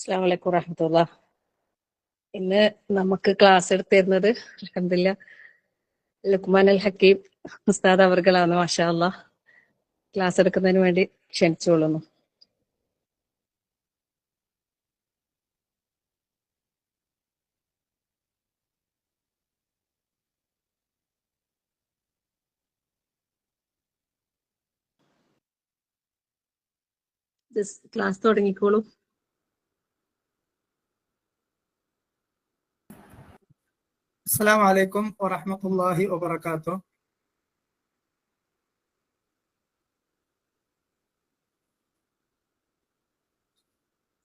അസ്സലാമു അലൈക്കും വറഹ്മത്തുള്ളാഹി. ഇന്ന് നമുക്ക് ക്ലാസ് എടുത്തു തരുന്നത് അൽഹംദുലില്ലാ ലുക്മാൻ അൽ ഹക്കീം ഉസ്താദ് അവർകളാണ്. മാഷാ അല്ലാഹ്. ക്ലാസ് എടുക്കുന്നതിന് വേണ്ടി ക്ഷണിച്ചുകൊള്ളുന്നു. ക്ലാസ് തുടങ്ങിക്കോളൂ. السلام عليكم ورحمة الله وبركاته.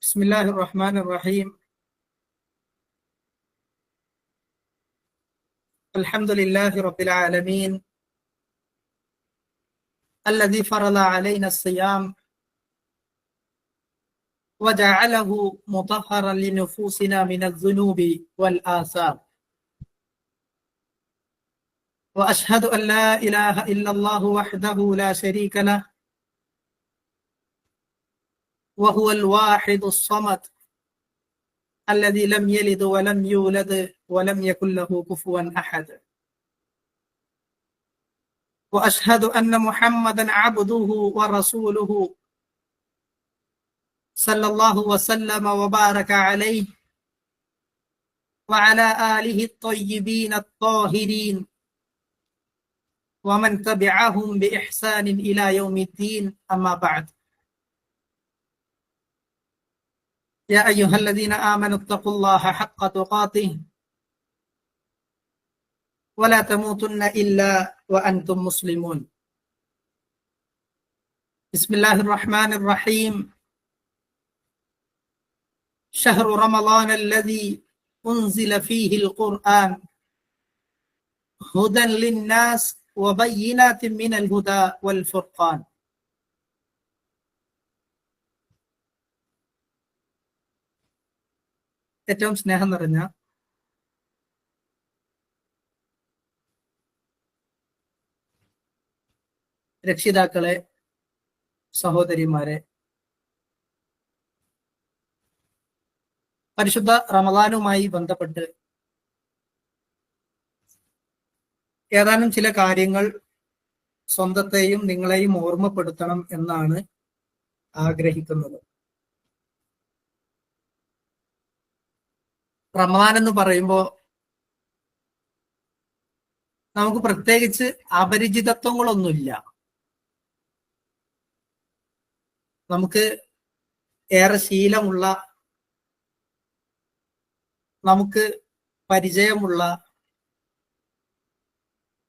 بسم الله الرحمن الرحيم. الحمد لله رب العالمين الذي فرض علينا الصيام وجعله مطهرا لنفوسنا من الذنوب والآثام. وأشهد أن لا إله إلا الله وحده لا شريك له وهو الواحد الصمد الذي لم يلد ولم يولد ولم يكن له كفوا أحد. وأشهد أن محمدا عبده ورسوله صلى الله وسلم وبارك عليه وعلى آله الطيبين الطاهرين ومن تبعهم بإحسان إلى يوم الدين. أما بعد. يا أيها الذين آمنوا اتقوا الله حق تقاته ولا تموتن إلا وأنتم مسلمون. بسم الله الرحمن الرحيم. شهر رمضان الذي أنزل فيه القرآن هدى للناس وبينات من الهدى والفرقان. ഏറ്റവും സ്നേഹം നിറഞ്ഞ രക്ഷിതാക്കളെ, സഹോദരിമാരെ, പരിശുദ്ധ റമദാനുമായി ബന്ധപ്പെട്ട് ഏതാനും ചില കാര്യങ്ങൾ സ്വന്തത്തെയും നിങ്ങളെയും ഓർമ്മപ്പെടുത്തണം എന്നാണ് ആഗ്രഹിക്കുന്നത്. റമദാൻ എന്ന് പറയുമ്പോൾ നമുക്ക് പ്രത്യേകിച്ച് അപരിചിതത്വങ്ങളൊന്നുമില്ല. നമുക്ക് ഏറെ ശീലമുള്ള, നമുക്ക് പരിചയമുള്ള,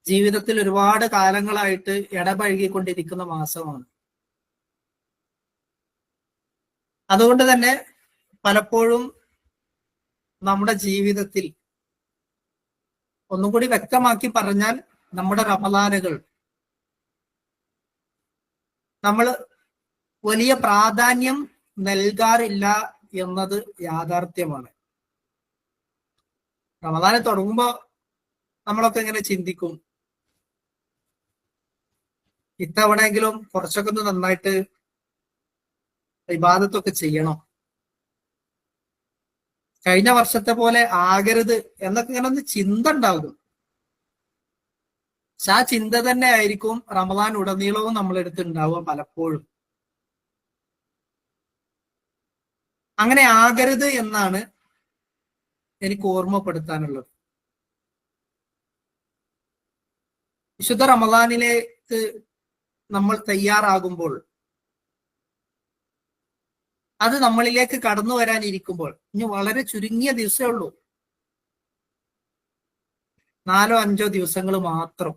ജീവിതത്തിൽ ഒരുപാട് കാലങ്ങളായിട്ട് ഇടപഴകിക്കൊണ്ടിരിക്കുന്ന മാസമാണ്. അതുകൊണ്ട് തന്നെ പലപ്പോഴും നമ്മുടെ ജീവിതത്തിൽ, ഒന്നും കൂടി വ്യക്തമാക്കി പറഞ്ഞാൽ, നമ്മുടെ റമദാനുകൾ നമ്മൾ വലിയ പ്രാധാന്യം നൽകാറില്ല എന്നത് യാഥാർത്ഥ്യമാണ്. റമദാന് തുടങ്ങുമ്പോൾ നമ്മളൊക്കെ ഇങ്ങനെ ചിന്തിക്കും, ഇത്തവണയെങ്കിലും കുറച്ചൊക്കെ ഒന്ന് നന്നായിട്ട് ഇബാദത്തൊക്കെ ചെയ്യണം, കഴിഞ്ഞ വർഷത്തെ പോലെ ആകരുത് എന്നൊക്കെ ഇങ്ങനെ ഒന്ന് ചിന്ത ഉണ്ടാകും. പക്ഷെ ആ ചിന്ത തന്നെ ആയിരിക്കും റമദാൻ ഉടനീളവും നമ്മളെടുത്ത് ഉണ്ടാവുക പലപ്പോഴും. അങ്ങനെ ആകരുത് എന്നാണ് എനിക്ക് ഓർമ്മപ്പെടുത്താനുള്ളത്. വിശുദ്ധ റമദാനിലേക്ക് നമ്മൾ തയ്യാറാകുമ്പോൾ, അത് നമ്മളിലേക്ക് കടന്നു വരാനിരിക്കുമ്പോൾ, ഇനി വളരെ ചുരുങ്ങിയ ദിവസമേ ഉള്ളൂ, 4-5 ദിവസങ്ങൾ മാത്രം.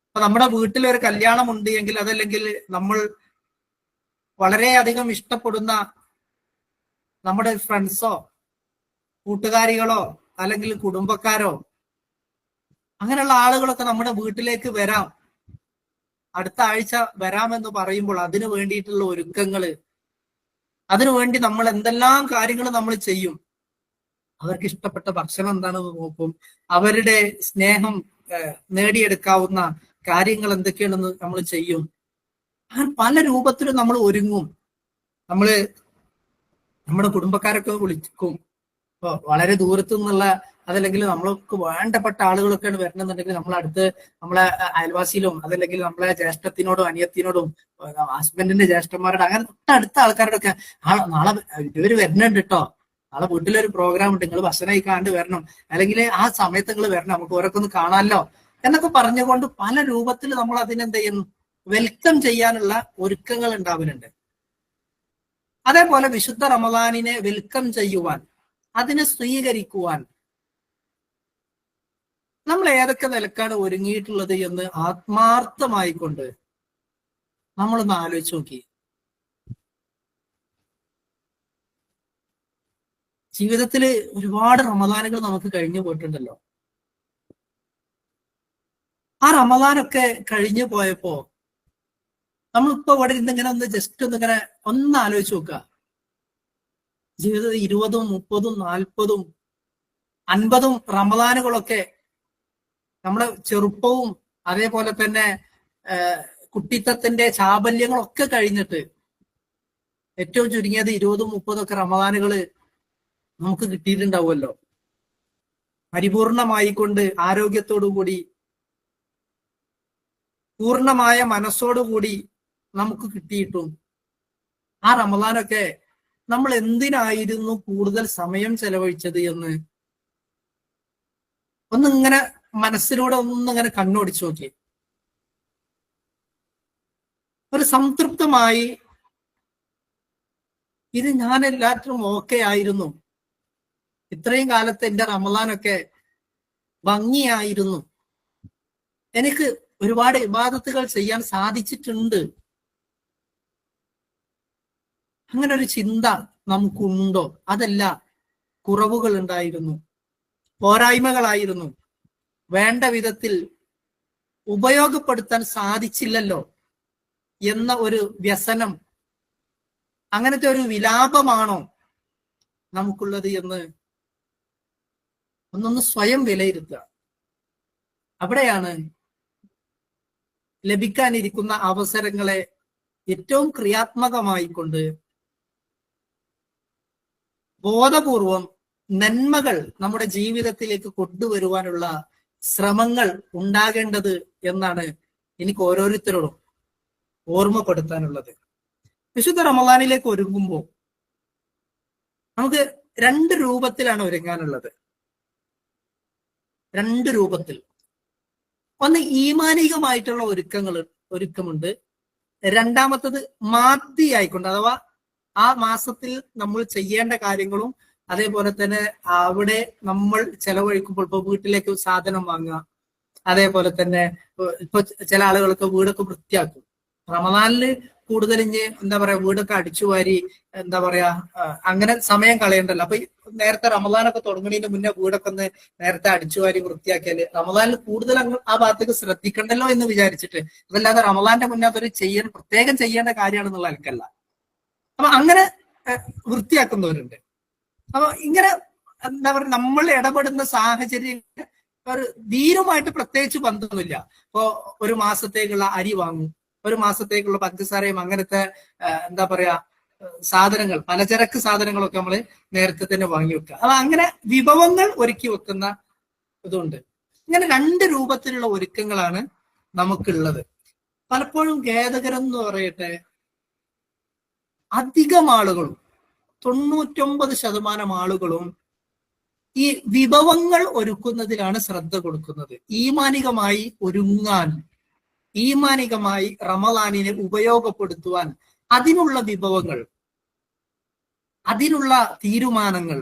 അപ്പൊ നമ്മുടെ വീട്ടിൽ ഒരു കല്യാണം ഉണ്ട് എങ്കിൽ, അതല്ലെങ്കിൽ നമ്മൾ വളരെയധികം ഇഷ്ടപ്പെടുന്ന നമ്മുടെ ഫ്രണ്ട്സോ കൂട്ടുകാരികളോ അല്ലെങ്കിൽ കുടുംബക്കാരോ അങ്ങനെയുള്ള ആളുകളൊക്കെ നമ്മുടെ വീട്ടിലേക്ക് വരാം, അടുത്ത ആഴ്ച വരാമെന്ന് പറയുമ്പോൾ അതിനു വേണ്ടിയിട്ടുള്ള ഒരുക്കങ്ങള്, അതിനുവേണ്ടി നമ്മൾ എന്തെല്ലാം കാര്യങ്ങൾ നമ്മൾ ചെയ്യും. അവർക്ക് ഇഷ്ടപ്പെട്ട ഭക്ഷണം എന്താണെന്ന് നോക്കും, അവരുടെ സ്നേഹം നേടിയെടുക്കാവുന്ന കാര്യങ്ങൾ എന്തൊക്കെയാണെന്ന് നമ്മൾ ചെയ്യും. അങ്ങനെ പല രൂപത്തിലും നമ്മൾ ഒരുങ്ങും. നമ്മൾ നമ്മുടെ കുടുംബക്കാരൊക്കെ വിളിക്കും. ഇപ്പൊ വളരെ ദൂരത്തു നിന്നുള്ള അതല്ലെങ്കിൽ നമ്മൾക്ക് വേണ്ടപ്പെട്ട ആളുകളൊക്കെയാണ് വരണമെന്നുണ്ടെങ്കിൽ നമ്മളടുത്ത് നമ്മളെ അയൽവാസിയിലും അതല്ലെങ്കിൽ നമ്മളെ ജ്യേഷ്ഠത്തിനോടും അനിയത്തിനോടും ഹസ്ബൻഡിന്റെ ജ്യേഷ്ഠന്മാരോട് അങ്ങനെ തൊട്ടടുത്ത ആൾക്കാരോടൊക്കെ നാളെ ഇവര് വരുന്നുണ്ട് കേട്ടോ, നാളെ വീട്ടിലൊരു പ്രോഗ്രാം ഉണ്ട്, നിങ്ങൾ ഭക്ഷണം കഴിക്കാണ്ട് വരണം, അല്ലെങ്കിൽ ആ സമയത്ത് നിങ്ങൾ വരണം, നമുക്ക് ഓരോക്കെ ഒന്ന് കാണാമല്ലോ എന്നൊക്കെ പറഞ്ഞുകൊണ്ട് പല രൂപത്തിൽ നമ്മൾ അതിനെന്ത് ചെയ്യുന്നു, വെൽക്കം ചെയ്യാനുള്ള ഒരുക്കങ്ങൾ ഉണ്ടാവുന്നുണ്ട്. അതേപോലെ വിശുദ്ധ റമദാനിനെ വെൽക്കം ചെയ്യുവാൻ, അതിനെ സ്വീകരിക്കുവാൻ നമ്മൾ ഏതൊക്കെ നിലക്കാണ് ഒരുങ്ങിയിട്ടുള്ളത് എന്ന് ആത്മാർത്ഥമായിക്കൊണ്ട് നമ്മളൊന്ന് ആലോചിച്ച് നോക്കി. ജീവിതത്തിൽ ഒരുപാട് റമദാനുകൾ നമുക്ക് കഴിഞ്ഞു പോയിട്ടുണ്ടല്ലോ. ആ റമദാനൊക്കെ കഴിഞ്ഞു പോയപ്പോ നമ്മളിപ്പോ ഇവിടെ ഇരുന്നിങ്ങനെ ഒന്ന് ജസ്റ്റ് ഒന്ന് ആലോചിച്ച് നോക്കുക. ജീവിതത്തിൽ 20, 30, 40, 50 റമദാനുകളൊക്കെ നമ്മുടെ ചെറുപ്പവും അതേപോലെ തന്നെ കുട്ടിത്തത്തിന്റെ ചാബല്യങ്ങളൊക്കെ കഴിഞ്ഞിട്ട് ഏറ്റവും ചുരുങ്ങിയത് 20, 30 റമദാനുകള് നമുക്ക് കിട്ടിയിട്ടുണ്ടാവുമല്ലോ. പരിപൂർണമായിക്കൊണ്ട് ആരോഗ്യത്തോടുകൂടി പൂർണ്ണമായ മനസ്സോടുകൂടി നമുക്ക് കിട്ടിയിട്ടും ആ റമദാനൊക്കെ നമ്മൾ എന്തിനായിരുന്നു കൂടുതൽ സമയം ചെലവഴിച്ചത് എന്ന് ഒന്നിങ്ങനെ മനസ്സിലൂടെ ഒന്നിങ്ങനെ കണ്ണോടിച്ചു നോക്കി. ഒരു സംതൃപ്തമായി ഇത് ഞാൻ എല്ലാത്തിനും ഓക്കെ ആയിരുന്നു, ഇത്രയും കാലത്ത് എന്റെ റമദാനൊക്കെ ഭംഗിയായിരുന്നു, എനിക്ക് ഒരുപാട് ഇബാദത്തുകൾ ചെയ്യാൻ സാധിച്ചിട്ടുണ്ട്, അങ്ങനെ ഒരു ചിന്ത നമുക്കുണ്ടോ? അതല്ല, കുറവുകൾ ഉണ്ടായിരുന്നു, പോരായ്മകളായിരുന്നു, വേണ്ട വിധത്തിൽ ഉപയോഗപ്പെടുത്താൻ സാധിച്ചില്ലല്ലോ എന്ന ഒരു വ്യസനം, അങ്ങനത്തെ ഒരു വിലാപമാണോ നമുക്കുള്ളത് എന്ന് ഒന്നൊന്ന് സ്വയം വിലയിരുത്തുക. അവിടെയാണ് ലഭിക്കാനിരിക്കുന്ന അവസരങ്ങളെ ഏറ്റവും ക്രിയാത്മകമായിക്കൊണ്ട് ബോധപൂർവം നന്മകൾ നമ്മുടെ ജീവിതത്തിലേക്ക് കൊണ്ടുവരുവാനുള്ള ശ്രമങ്ങൾ ഉണ്ടാകേണ്ടത് എന്നാണ് എനിക്ക് ഓരോരുത്തരോടും ഓർമ്മപ്പെടുത്താനുള്ളത്. വിശുദ്ധ റമദാനിലേക്ക് ഒരുങ്ങുമ്പോൾ നമുക്ക് 2 രൂപത്തിലാണ് ഒരുങ്ങാനുള്ളത്. 2 രൂപത്തിൽ. ഒന്ന് ഈമാനികമായിട്ടുള്ള ഒരുക്കമുണ്ട്. രണ്ടാമത്തത് മാത്തി ആയിക്കൊണ്ട്, അഥവാ ആ മാസത്തിൽ നമ്മൾ ചെയ്യേണ്ട കാര്യങ്ങളും അതേപോലെ തന്നെ അവിടെ നമ്മൾ ചെലവഴിക്കുമ്പോൾ ഇപ്പൊ വീട്ടിലേക്ക് സാധനം വാങ്ങുക, അതേപോലെ തന്നെ ഇപ്പൊ ചില ആളുകളൊക്കെ വീടൊക്കെ വൃത്തിയാക്കും. റമദാനില് കൂടുതൽ എന്താ പറയാ വീടൊക്കെ അടിച്ചുവാരി എന്താ പറയാ അങ്ങനെ സമയം കളയണ്ടല്ലോ. അപ്പൊ നേരത്തെ റമദാനൊക്കെ തുടങ്ങുന്നതിന് മുന്നേ വീടൊക്കെ ഒന്ന് നേരത്തെ അടിച്ചുവാരി വൃത്തിയാക്കിയാല് റമദാനിൽ കൂടുതൽ ആ ഭാഗത്തേക്ക് ശ്രദ്ധിക്കണ്ടല്ലോ എന്ന് വിചാരിച്ചിട്ട്, അതല്ലാതെ റമദാന്റെ മുന്നേ അതൊരു പ്രത്യേകം ചെയ്യേണ്ട കാര്യമാണെന്നുള്ള അലക്കല്ല. അപ്പൊ അങ്ങനെ വൃത്തിയാക്കുന്നവരുണ്ട്. അപ്പൊ ഇങ്ങനെ എന്താ പറയുക, നമ്മൾ ഇടപെടുന്ന സാഹചര്യം ഒരു ധീരുമായിട്ട് പ്രത്യേകിച്ച് ബന്ധമൊന്നുമില്ല. ഇപ്പൊ ഒരു മാസത്തേക്കുള്ള അരി വാങ്ങും, ഒരു മാസത്തേക്കുള്ള പഞ്ചസാരയും അങ്ങനത്തെ എന്താ പറയാ സാധനങ്ങൾ, പലചരക്ക് സാധനങ്ങളൊക്കെ നമ്മൾ നേരത്തെ തന്നെ വാങ്ങി വെക്കുക. അപ്പൊ അങ്ങനെ വിഭവങ്ങൾ ഒരുക്കി വെക്കുന്ന ഇതുണ്ട്. ഇങ്ങനെ 2 രൂപത്തിലുള്ള ഒരുക്കങ്ങളാണ് നമുക്കുള്ളത്. പലപ്പോഴും ഖേദകരം എന്ന് പറയട്ടെ, അധികം ആളുകളും 99% ആളുകളും ഈ വിഭവങ്ങൾ ഒരുക്കുന്നതിലാണ് ശ്രദ്ധ കൊടുക്കുന്നത്. ഈമാനികമായി ഒരുങ്ങാൻ, ഈമാനികമായി റമദാനിനെ ഉപയോഗപ്പെടുത്തുവാൻ അതിനുള്ള വിഭവങ്ങൾ, അതിനുള്ള തീരുമാനങ്ങൾ,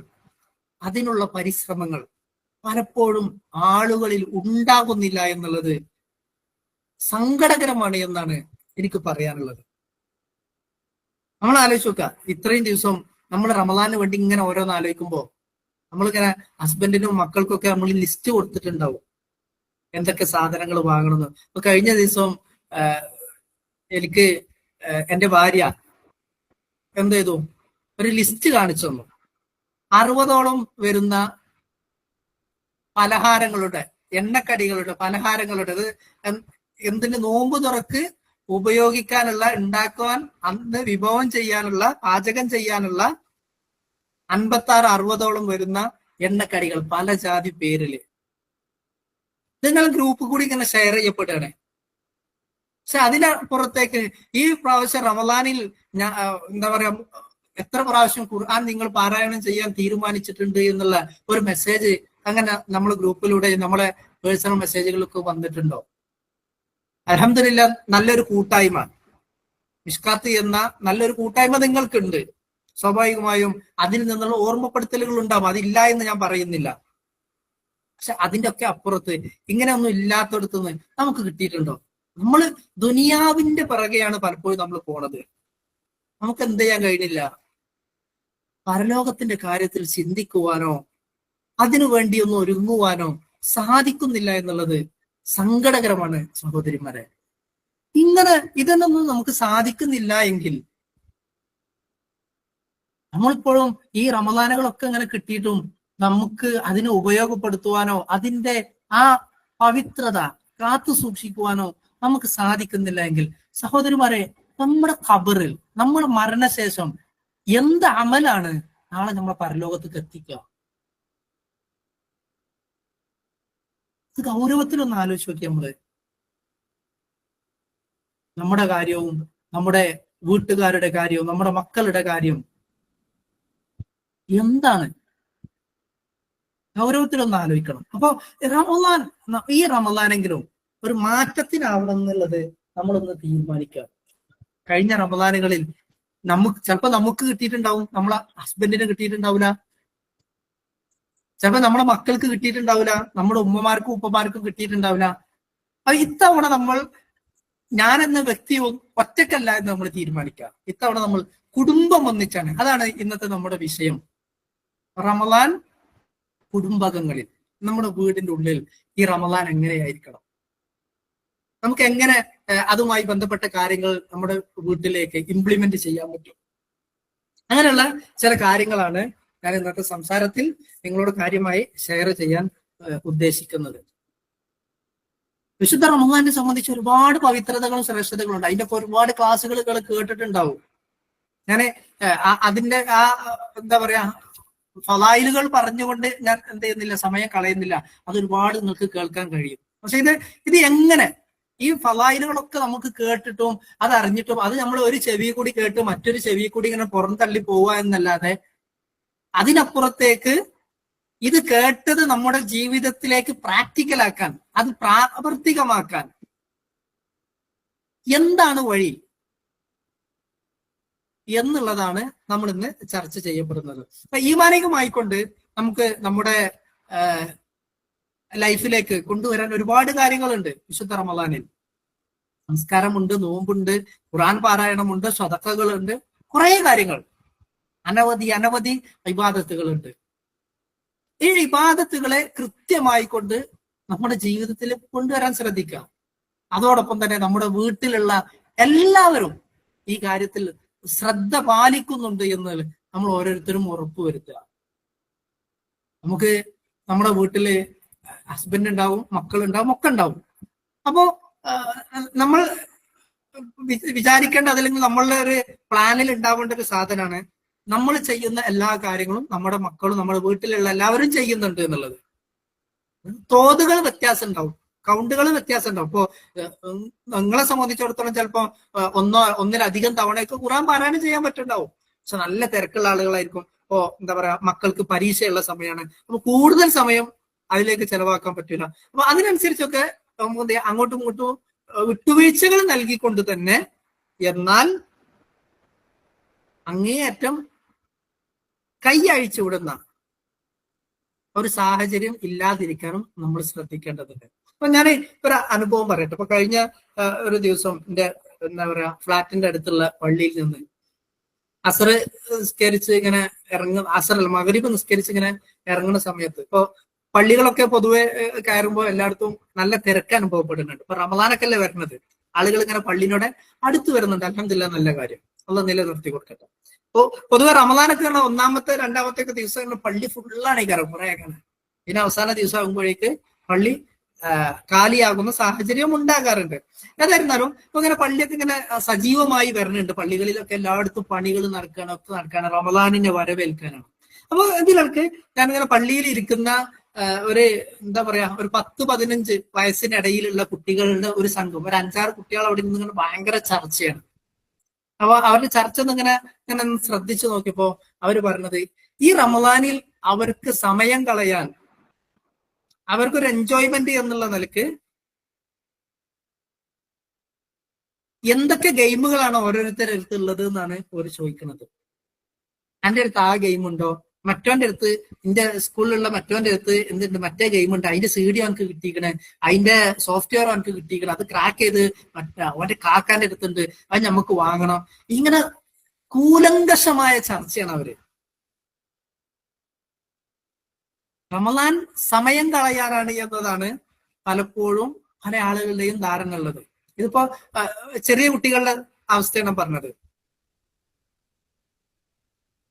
അതിനുള്ള പരിശ്രമങ്ങൾ പലപ്പോഴും ആളുകളിൽ ഉണ്ടാകുന്നില്ല എന്നുള്ളത് സങ്കടകരമാണ് എന്നാണ് എനിക്ക് പറയാനുള്ളത്. നമ്മൾ ആലോചിച്ച് നോക്കുക, ഇത്രയും ദിവസം നമ്മൾ റമദാനിന് വേണ്ടി ഇങ്ങനെ ഓരോന്ന് ആലോചിക്കുമ്പോൾ നമ്മളിങ്ങനെ ഹസ്ബൻഡിനും മക്കൾക്കൊക്കെ നമ്മൾ ലിസ്റ്റ് കൊടുത്തിട്ടുണ്ടാവും എന്തൊക്കെ സാധനങ്ങൾ വാങ്ങണമെന്ന്. അപ്പൊ കഴിഞ്ഞ ദിവസം എനിക്ക് എന്റെ ഭാര്യ എന്ത് ചെയ്തു, ഒരു ലിസ്റ്റ് കാണിച്ചു തന്നു. 60ഓളം വരുന്ന പലഹാരങ്ങളുടെ, എണ്ണക്കടികളുടെ, പലഹാരങ്ങളുടെ, എന്തിന് നോമ്പ് തുറക്ക് ഉപയോഗിക്കാനുള്ള, ഉണ്ടാക്കുവാൻ, അന്ന് വിഭവം ചെയ്യാനുള്ള, പാചകം ചെയ്യാനുള്ള 56-60ഓളം വരുന്ന എണ്ണക്കടികൾ പല ജാതി പേരില് നിങ്ങൾ ഗ്രൂപ്പ് കൂടി ഇങ്ങനെ ഷെയർ ചെയ്യപ്പെടുകയാണ്. പക്ഷെ അതിനപ്പുറത്തേക്ക് ഈ പ്രാവശ്യം റമദാനിൽ ഞാൻ എന്താ പറയാ എത്ര പ്രാവശ്യം ഖുർആൻ നിങ്ങൾ പാരായണം ചെയ്യാൻ തീരുമാനിച്ചിട്ടുണ്ട് എന്നുള്ള ഒരു മെസ്സേജ് അങ്ങനെ നമ്മൾ ഗ്രൂപ്പിലൂടെ നമ്മളെ പേഴ്സണൽ മെസ്സേജുകളൊക്കെ വന്നിട്ടുണ്ടോ? അൽഹംദുലില്ലാ, നല്ലൊരു കൂട്ടായ്മ, മിഷ്കാത്ത് എന്ന നല്ലൊരു കൂട്ടായ്മ നിങ്ങൾക്കുണ്ട്. സ്വാഭാവികമായും അതിൽ നിന്നുള്ള ഓർമ്മപ്പെടുത്തലുകൾ ഉണ്ടാവും, അതില്ല എന്ന് ഞാൻ പറയുന്നില്ല. പക്ഷെ അതിന്റെ ഒക്കെ അപ്പുറത്ത് ഇങ്ങനെ ഒന്നും ഇല്ലാത്തടത്തുനിന്ന് നമുക്ക് കിട്ടിയിട്ടുണ്ടോ? നമ്മൾ ദുനിയാവിന്റെ പിറകെയാണ് പലപ്പോഴും നമ്മൾ പോണത്. നമുക്ക് എന്ത് ചെയ്യാൻ കഴിഞ്ഞില്ല. പരലോകത്തിന്റെ കാര്യത്തിൽ ചിന്തിക്കുവാനോ അതിനു വേണ്ടി ഒന്ന് ഒരുങ്ങുവാനോ സാധിക്കുന്നില്ല എന്നുള്ളത് സങ്കടകരമാണ് സഹോദരിമാരെ. ഇതൊന്നും നമുക്ക് സാധിക്കുന്നില്ല എങ്കിൽ നമ്മളിപ്പോഴും ഈ റമദാനുകളൊക്കെ ഇങ്ങനെ കിട്ടിയിട്ടും നമുക്ക് അതിനെ ഉപയോഗപ്പെടുത്തുവാനോ അതിന്റെ ആ പവിത്രത കാത്തു സൂക്ഷിക്കുവാനോ നമുക്ക് സാധിക്കുന്നില്ല എങ്കിൽ സഹോദരിമാരെ, നമ്മുടെ ഖബറിൽ നമ്മുടെ മരണശേഷം എന്ത് അമലാണ് നാളെ നമ്മളെ പരലോകത്തേക്ക് എത്തിക്കുക? ഇത് ഗൗരവത്തിലൊന്ന് ആലോചിച്ച് നോക്കി. നമ്മുടെ കാര്യവും നമ്മുടെ വീട്ടുകാരുടെ കാര്യവും നമ്മുടെ മക്കളുടെ കാര്യം എന്താണ്? ഗൗരവത്തിലൊന്ന് ആലോചിക്കണം. അപ്പൊ ഈ റമദാനെങ്കിലും ഒരു മാറ്റത്തിനാവണം എന്നുള്ളത് നമ്മളൊന്ന് തീരുമാനിക്കുക. കഴിഞ്ഞ റമദാനുകളിൽ ചിലപ്പോ നമുക്ക് കിട്ടിയിട്ടുണ്ടാവും, നമ്മളെ ഹസ്ബൻഡിന് കിട്ടിയിട്ടുണ്ടാവില്ല, ചിലപ്പോ നമ്മുടെ മക്കൾക്ക് കിട്ടിയിട്ടുണ്ടാവില്ല, നമ്മുടെ ഉമ്മമാർക്കും ഉപ്പമാർക്കും കിട്ടിയിട്ടുണ്ടാവില്ല. അപ്പൊ ഇത്തവണ ഞാൻ എന്ന വ്യക്തി ഒറ്റക്കല്ല എന്ന് നമ്മൾ തീരുമാനിക്കുക. ഇത്തവണ നമ്മൾ കുടുംബം ഒന്നിച്ചാണ്. അതാണ് ഇന്നത്തെ നമ്മുടെ വിഷയം. റമദാൻ കുടുംബകങ്ങളിൽ, നമ്മുടെ വീടിന്റെ ഉള്ളിൽ ഈ റമദാൻ എങ്ങനെയായിരിക്കണം, നമുക്ക് എങ്ങനെ അതുമായി ബന്ധപ്പെട്ട കാര്യങ്ങൾ നമ്മുടെ വീട്ടിലേക്ക് ഇംപ്ലിമെന്റ് ചെയ്യാൻ പറ്റും. അങ്ങനെയുള്ള ചില കാര്യങ്ങളാണ് ഞാൻ ഇന്നത്തെ സംസാരത്തിൽ നിങ്ങളോട് കാര്യമായി ഷെയർ ചെയ്യാൻ ഉദ്ദേശിക്കുന്നത്. വിശുദ്ധ റമദാനെ സംബന്ധിച്ച് ഒരുപാട് പവിത്രതകളും ശ്രേഷ്ഠതകളും ഉണ്ട്. അതിന്റെ ഒരുപാട് ക്ലാസ്സുകൾ കേട്ടിട്ടുണ്ടാവും. ഞാൻ അതിന്റെ എന്താ പറയാ ഫലായിലുകൾ പറഞ്ഞുകൊണ്ട് ഞാൻ എന്ത് ചെയ്യുന്നില്ല, സമയം കളയുന്നില്ല. അതൊരുപാട് നിങ്ങൾക്ക് കേൾക്കാൻ കഴിയും. പക്ഷെ ഇത് എങ്ങനെ ഈ ഫലായിലുകളൊക്കെ നമുക്ക് കേട്ടിട്ടും അതറിഞ്ഞിട്ടും അത് നമ്മൾ ഒരു ചെവി കൂടി കേട്ട് മറ്റൊരു ചെവി കൂടി ഇങ്ങനെ പുറന്തള്ളി പോവുക എന്നല്ലാതെ അതിനപ്പുറത്തേക്ക് ഇത് കേട്ടത് നമ്മുടെ ജീവിതത്തിലേക്ക് പ്രാക്ടിക്കലാക്കാൻ, അത് പ്രാവർത്തികമാക്കാൻ എന്താണ് വഴി എന്നുള്ളതാണ് നമ്മൾ ഇന്ന് ചർച്ച ചെയ്യപ്പെടുന്നത്. അപ്പൊ ഈമാനികമായിക്കൊണ്ട് നമുക്ക് നമ്മുടെ ലൈഫിലേക്ക് കൊണ്ടുവരാൻ ഒരുപാട് കാര്യങ്ങളുണ്ട്. വിശുദ്ധ റമദാനിൽ സംസ്കാരമുണ്ട്, നോമ്പുണ്ട്, ഖുർആൻ പാരായണമുണ്ട്, സ്വതക്കകളുണ്ട്, കുറെ കാര്യങ്ങൾ, അനവധി ഇബാദത്തുകളുണ്ട്. ഈ ഇബാദത്തുകളെ കൃത്യമായി കൊണ്ട് നമ്മുടെ ജീവിതത്തിൽ കൊണ്ടുവരാൻ ശ്രദ്ധിക്കുക. അതോടൊപ്പം തന്നെ നമ്മുടെ വീട്ടിലുള്ള എല്ലാവരും ഈ കാര്യത്തിൽ ശ്രദ്ധ പാലിക്കുന്നുണ്ട് എന്ന് നമ്മൾ ഓരോരുത്തരും ഉറപ്പുവരുത്തുക. നമുക്ക് നമ്മുടെ വീട്ടില് ഹസ്ബൻഡ് ഉണ്ടാവും, മക്കളുണ്ടാവും, ഒക്കെ ഉണ്ടാവും. അപ്പോ നമ്മൾ വിചാരിക്കേണ്ട, അതല്ലെങ്കിൽ നമ്മളുടെ ഒരു പ്ലാനിൽ ഉണ്ടാവേണ്ട ഒരു സാധനമാണ് നമ്മൾ ചെയ്യുന്ന എല്ലാ കാര്യങ്ങളും നമ്മുടെ മക്കളും നമ്മുടെ വീട്ടിലുള്ള എല്ലാവരും ചെയ്യുന്നുണ്ട് എന്നുള്ളത്. തോതുകൾ വ്യത്യാസം ഉണ്ടാവും, കൗണ്ടുകൾ വ്യത്യാസം ഉണ്ടാവും. ഇപ്പോ നിങ്ങളെ സംബന്ധിച്ചിടത്തോളം ചിലപ്പോ ഒന്നിലധികം തവണയൊക്കെ ഖുർആൻ പാരായണം ചെയ്യാൻ പറ്റുന്നുണ്ടാവും. പക്ഷെ നല്ല തിരക്കുള്ള ആളുകളായിരിക്കും. ഇപ്പോ എന്താ പറയാ, മക്കൾക്ക് പരീക്ഷയുള്ള സമയമാണ്, അപ്പൊ കൂടുതൽ സമയം അതിലേക്ക് ചെലവാക്കാൻ പറ്റില്ല. അപ്പൊ അതിനനുസരിച്ചൊക്കെ അങ്ങോട്ടും ഇങ്ങോട്ടും വിട്ടുവീഴ്ചകൾ നൽകിക്കൊണ്ട് തന്നെ, എന്നാൽ അങ്ങേയറ്റം കൈ അഴിച്ചു വിടുന്ന ഒരു സാഹചര്യം ഇല്ലാതിരിക്കാനും നമ്മൾ ശ്രദ്ധിക്കേണ്ടതുണ്ട്. അപ്പൊ ഞാൻ ഒരു അനുഭവം പറയട്ടെ. അപ്പൊ കഴിഞ്ഞ ഒരു ദിവസം എന്റെ എന്താ പറയാ ഫ്ലാറ്റിന്റെ അടുത്തുള്ള പള്ളിയിൽ നിന്ന് അസർ നിസ്കരിച്ച് ഇങ്ങനെ മഗ്‌രിബ് നിസ്കരിച്ച് ഇങ്ങനെ ഇറങ്ങുന്ന സമയത്ത്, ഇപ്പൊ പള്ളികളൊക്കെ പൊതുവെ കയറുമ്പോൾ എല്ലായിടത്തും നല്ല തിരക്ക് അനുഭവപ്പെടുന്നുണ്ട്. ഇപ്പൊ റമദാനൊക്കെ അല്ലേ വരുന്നത്, ആളുകൾ ഇങ്ങനെ പള്ളിനോടെ അടുത്ത് വരുന്നുണ്ട്. അൽഹംദുലില്ലാഹ്, നല്ല കാര്യം, അള്ളാഹ് നിലനിർത്തി കൊടുക്കട്ടെ. അപ്പൊ പൊതുവെ റമദാനൊക്കെ ഒന്നാമത്തെ രണ്ടാമത്തെ ഒക്കെ ദിവസം പള്ളി ഫുള്ളാണ് ഈ കയറും, കുറേയൊക്കെയാണ്. പിന്നെ അവസാന ദിവസം ആകുമ്പോഴേക്ക് പള്ളി കാലിയാകുന്ന സാഹചര്യം ഉണ്ടാകാറുണ്ട്. ഏതായിരുന്നാലും ഇപ്പൊ ഇങ്ങനെ പള്ളിയൊക്കെ ഇങ്ങനെ സജീവമായി വരുന്നുണ്ട്. പള്ളികളിലൊക്കെ എല്ലായിടത്തും പണികൾ നടക്കുകയാണ്, ഒക്കെ നടക്കുകയാണ്, റമദാനിനെ വരവേൽക്കാനാണ്. അപ്പൊ ഇതിലൊക്കെ ഞാനിങ്ങനെ പള്ളിയിൽ ഇരിക്കുന്ന ഒരു എന്താ പറയാ ഒരു 10-15 വയസ്സിനിടയിലുള്ള കുട്ടികളുടെ ഒരു സംഘം, ഒരു 5-6 കുട്ടികൾ അവിടെ നിന്ന് ഭയങ്കര ചർച്ചയാണ്. അപ്പൊ അവരുടെ ചർച്ച ഇങ്ങനെ ഇങ്ങനെ ശ്രദ്ധിച്ചു നോക്കിയപ്പോ അവര് പറഞ്ഞത്, ഈ റമദാനിൽ അവർക്ക് സമയം കളയാൻ, അവർക്കൊരു എൻജോയ്മെന്റ് എന്നുള്ള നിലക്ക് എന്തൊക്കെ ഗെയിമുകളാണ് ഓരോരുത്തരുടെ അടുത്തുള്ളത് എന്നാണ് അവർ ചോദിക്കുന്നത്. എൻ്റെ അടുത്ത് ആ ഗെയിം ഉണ്ടോ, മറ്റോന്റെ അടുത്ത്, എന്റെ സ്കൂളിലുള്ള മറ്റോന്റെ അടുത്ത് എന്തുണ്ട്, മറ്റേ ഗെയിം ഉണ്ട്, അതിന്റെ CD അവനക്ക് കിട്ടിക്കണേ, അതിന്റെ സോഫ്റ്റ്വെയർ അവനക്ക് കിട്ടിക്കണേ, അത് ക്രാക്ക് ചെയ്ത് അവന്റെ കാക്കാന്റെ അടുത്തുണ്ട്, അത് നമുക്ക് വാങ്ങണം. ഇങ്ങനെ കൂലങ്കഷമായ ചർച്ചയാണ് അവര്. റമദാൻ സമയം കളയാറാണ് എന്നതാണ് പലപ്പോഴും പല ആളുകളുടെയും ധാരണ ഉള്ളത്. ഇതിപ്പോ ചെറിയ കുട്ടികളുടെ അവസ്ഥയാണ് പറഞ്ഞത്.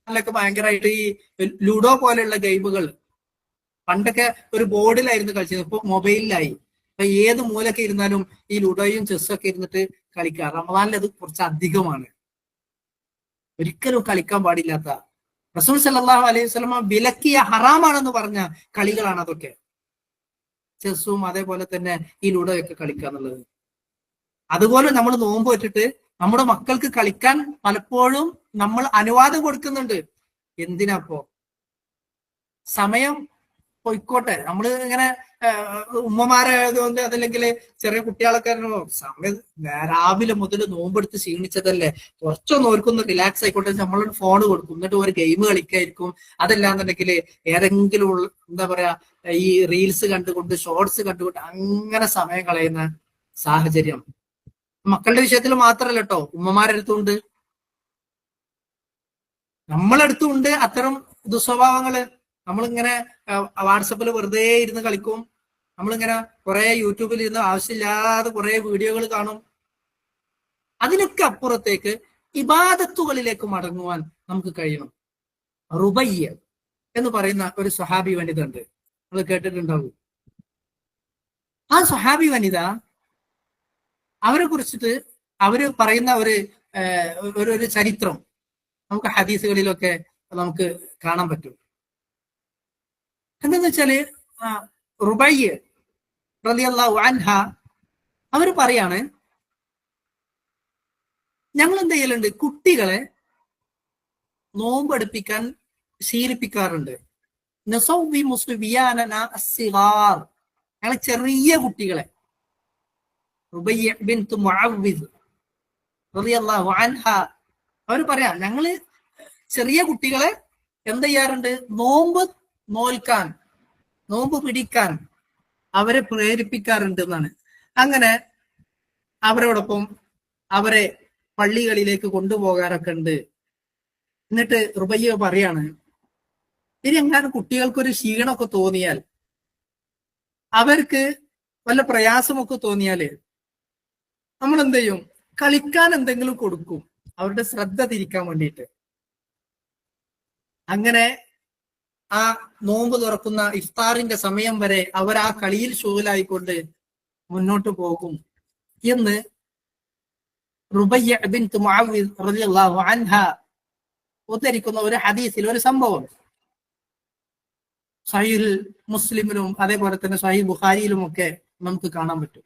ൊക്കെ ഭയങ്കരമായിട്ട് ഈ ലുഡോ പോലെയുള്ള ഗെയിമുകൾ പണ്ടൊക്കെ ഒരു ബോർഡിലായിരുന്നു കളിച്ചത്, ഇപ്പൊ മൊബൈലിലായി. അപ്പൊ ഏത് മൂലൊക്കെ ഇരുന്നാലും ഈ ലുഡോയും ചെസ്സും ഒക്കെ ഇരുന്നിട്ട് കളിക്കുക. റമദാനിൽ അത് കുറച്ച് അധികമാണ്, ഒരിക്കലും കളിക്കാൻ പാടില്ലാത്ത, റസൂൽ സല്ലല്ലാഹു അലൈഹി വസല്ലമ വിലക്കിയ ഹറാമാണെന്ന് പറഞ്ഞ കളികളാണ് അതൊക്കെ. ചെസ്സും അതേപോലെ തന്നെ ഈ ലുഡോയൊക്കെ കളിക്കുക എന്നുള്ളത്. അതുപോലെ നമ്മൾ നോമ്പ് വെച്ചിട്ട് നമ്മുടെ മക്കൾക്ക് കളിക്കാൻ പലപ്പോഴും നമ്മൾ അനുവാദം കൊടുക്കുന്നുണ്ട്. എന്തിനാപ്പോ? സമയം പൊയ്ക്കോട്ടെ. നമ്മൾ ഇങ്ങനെ ഉമ്മമാരായതുകൊണ്ട് അതല്ലെങ്കിൽ ചെറിയ കുട്ടികളൊക്കെ സമയം രാവിലെ മുതൽ നോമ്പെടുത്ത് ക്ഷീണിച്ചതല്ലേ, കുറച്ചൊന്ന് ഓർക്കൊന്ന് റിലാക്സ് ആയിക്കോട്ടെ, നമ്മളൊരു ഫോൺ കൊടുക്കും, എന്നിട്ട് ഒരു ഗെയിം കളിക്കായിരിക്കും. അതല്ലാന്നുണ്ടെങ്കിൽ ഏതെങ്കിലും എന്താ പറയാ ഈ റീൽസ് കണ്ടുകൊണ്ട്, ഷോർട്സ് കണ്ടുകൊണ്ട് അങ്ങനെ സമയം കളയുന്ന സാഹചര്യം മക്കളുടെ വിഷയത്തിൽ മാത്രമല്ല കേട്ടോ, ഉമ്മമാരടുത്തുണ്ട്, നമ്മളടുത്തുണ്ട് അത്തരം ദുസ്വഭാവങ്ങള്. നമ്മളിങ്ങനെ വാട്സപ്പിൽ വെറുതെ ഇരുന്ന് കളിക്കും, നമ്മളിങ്ങനെ കുറെ യൂട്യൂബിൽ ഇരുന്ന് ആവശ്യമില്ലാതെ കുറെ വീഡിയോകൾ കാണും. അതിനൊക്കെ അപ്പുറത്തേക്ക് ഇബാദത്തുകളിലേക്ക് മടങ്ങുവാൻ നമുക്ക് കഴിയണം. റുബയ്യ എന്ന് പറയുന്ന ഒരു സ്വഹാബി വനിത ഉണ്ട്, നമ്മൾ കേട്ടിട്ടുണ്ടാവും. ആ സ്വഹാബി വനിത, അവരെ കുറിച്ചിട്ട് അവര് പറയുന്ന ഒരു ചരിത്രം നമുക്ക് ഹദീസുകളിലൊക്കെ നമുക്ക് കാണാൻ പറ്റും. എന്താന്ന് വെച്ചാല് റുബയ്യ റളിയല്ലാഹു അൻഹ അവര് പറയാണ്, ഞങ്ങൾ എന്ത് ചെയ്യലുണ്ട്, കുട്ടികളെ നോമ്പെടുപ്പിക്കാൻ ശീലിപ്പിക്കാറുണ്ട്. ഞങ്ങൾ ചെറിയ കുട്ടികളെ, റുബയ്യ ബിൻത് മുഅവ്വിദ് റളിയല്ലാഹു അൻഹ അവർ പറയാ, ഞങ്ങള് ചെറിയ കുട്ടികളെ എന്ത് ചെയ്യാറുണ്ട്, നോമ്പ് നോൽക്കാൻ, നോമ്പ് പിടിക്കാൻ അവരെ പ്രേരിപ്പിക്കാറുണ്ട് എന്നാണ്. അങ്ങനെ അവരോടൊപ്പം അവരെ പള്ളികളിലേക്ക് കൊണ്ടുപോകാറൊക്കെ ഉണ്ട്. എന്നിട്ട് റുബയ്യ പറയാണ്, ഇനി എങ്ങാനും കുട്ടികൾക്കൊരു ക്ഷീണമൊക്കെ തോന്നിയാൽ, അവർക്ക് വല്ല പ്രയാസമൊക്കെ തോന്നിയാല് നമ്മൾ എന്ത് ചെയ്യും, കളിക്കാൻ എന്തെങ്കിലും കൊടുക്കും, അവരുടെ ശ്രദ്ധ തിരിക്കാൻ വേണ്ടിയിട്ട്. അങ്ങനെ ആ നോമ്പ് തുറക്കുന്ന ഇഫ്താറിന്റെ സമയം വരെ അവർ ആ കളിയിൽ ഷൂലായിക്കൊണ്ട് മുന്നോട്ട് പോകും എന്ന് റുബയ്യ ബിൻത് മുഅവ്വിദ് റളിയല്ലാഹു അൻഹ ഉദ്ധരിക്കുന്ന ഒരു ഹദീസിൽ ഒരു സംഭവം സഹീഹ് മുസ്ലിമിലും അതേപോലെ തന്നെ സഹീഹ് ബുഖാരിയിലും ഒക്കെ നമുക്ക് കാണാൻ പറ്റും.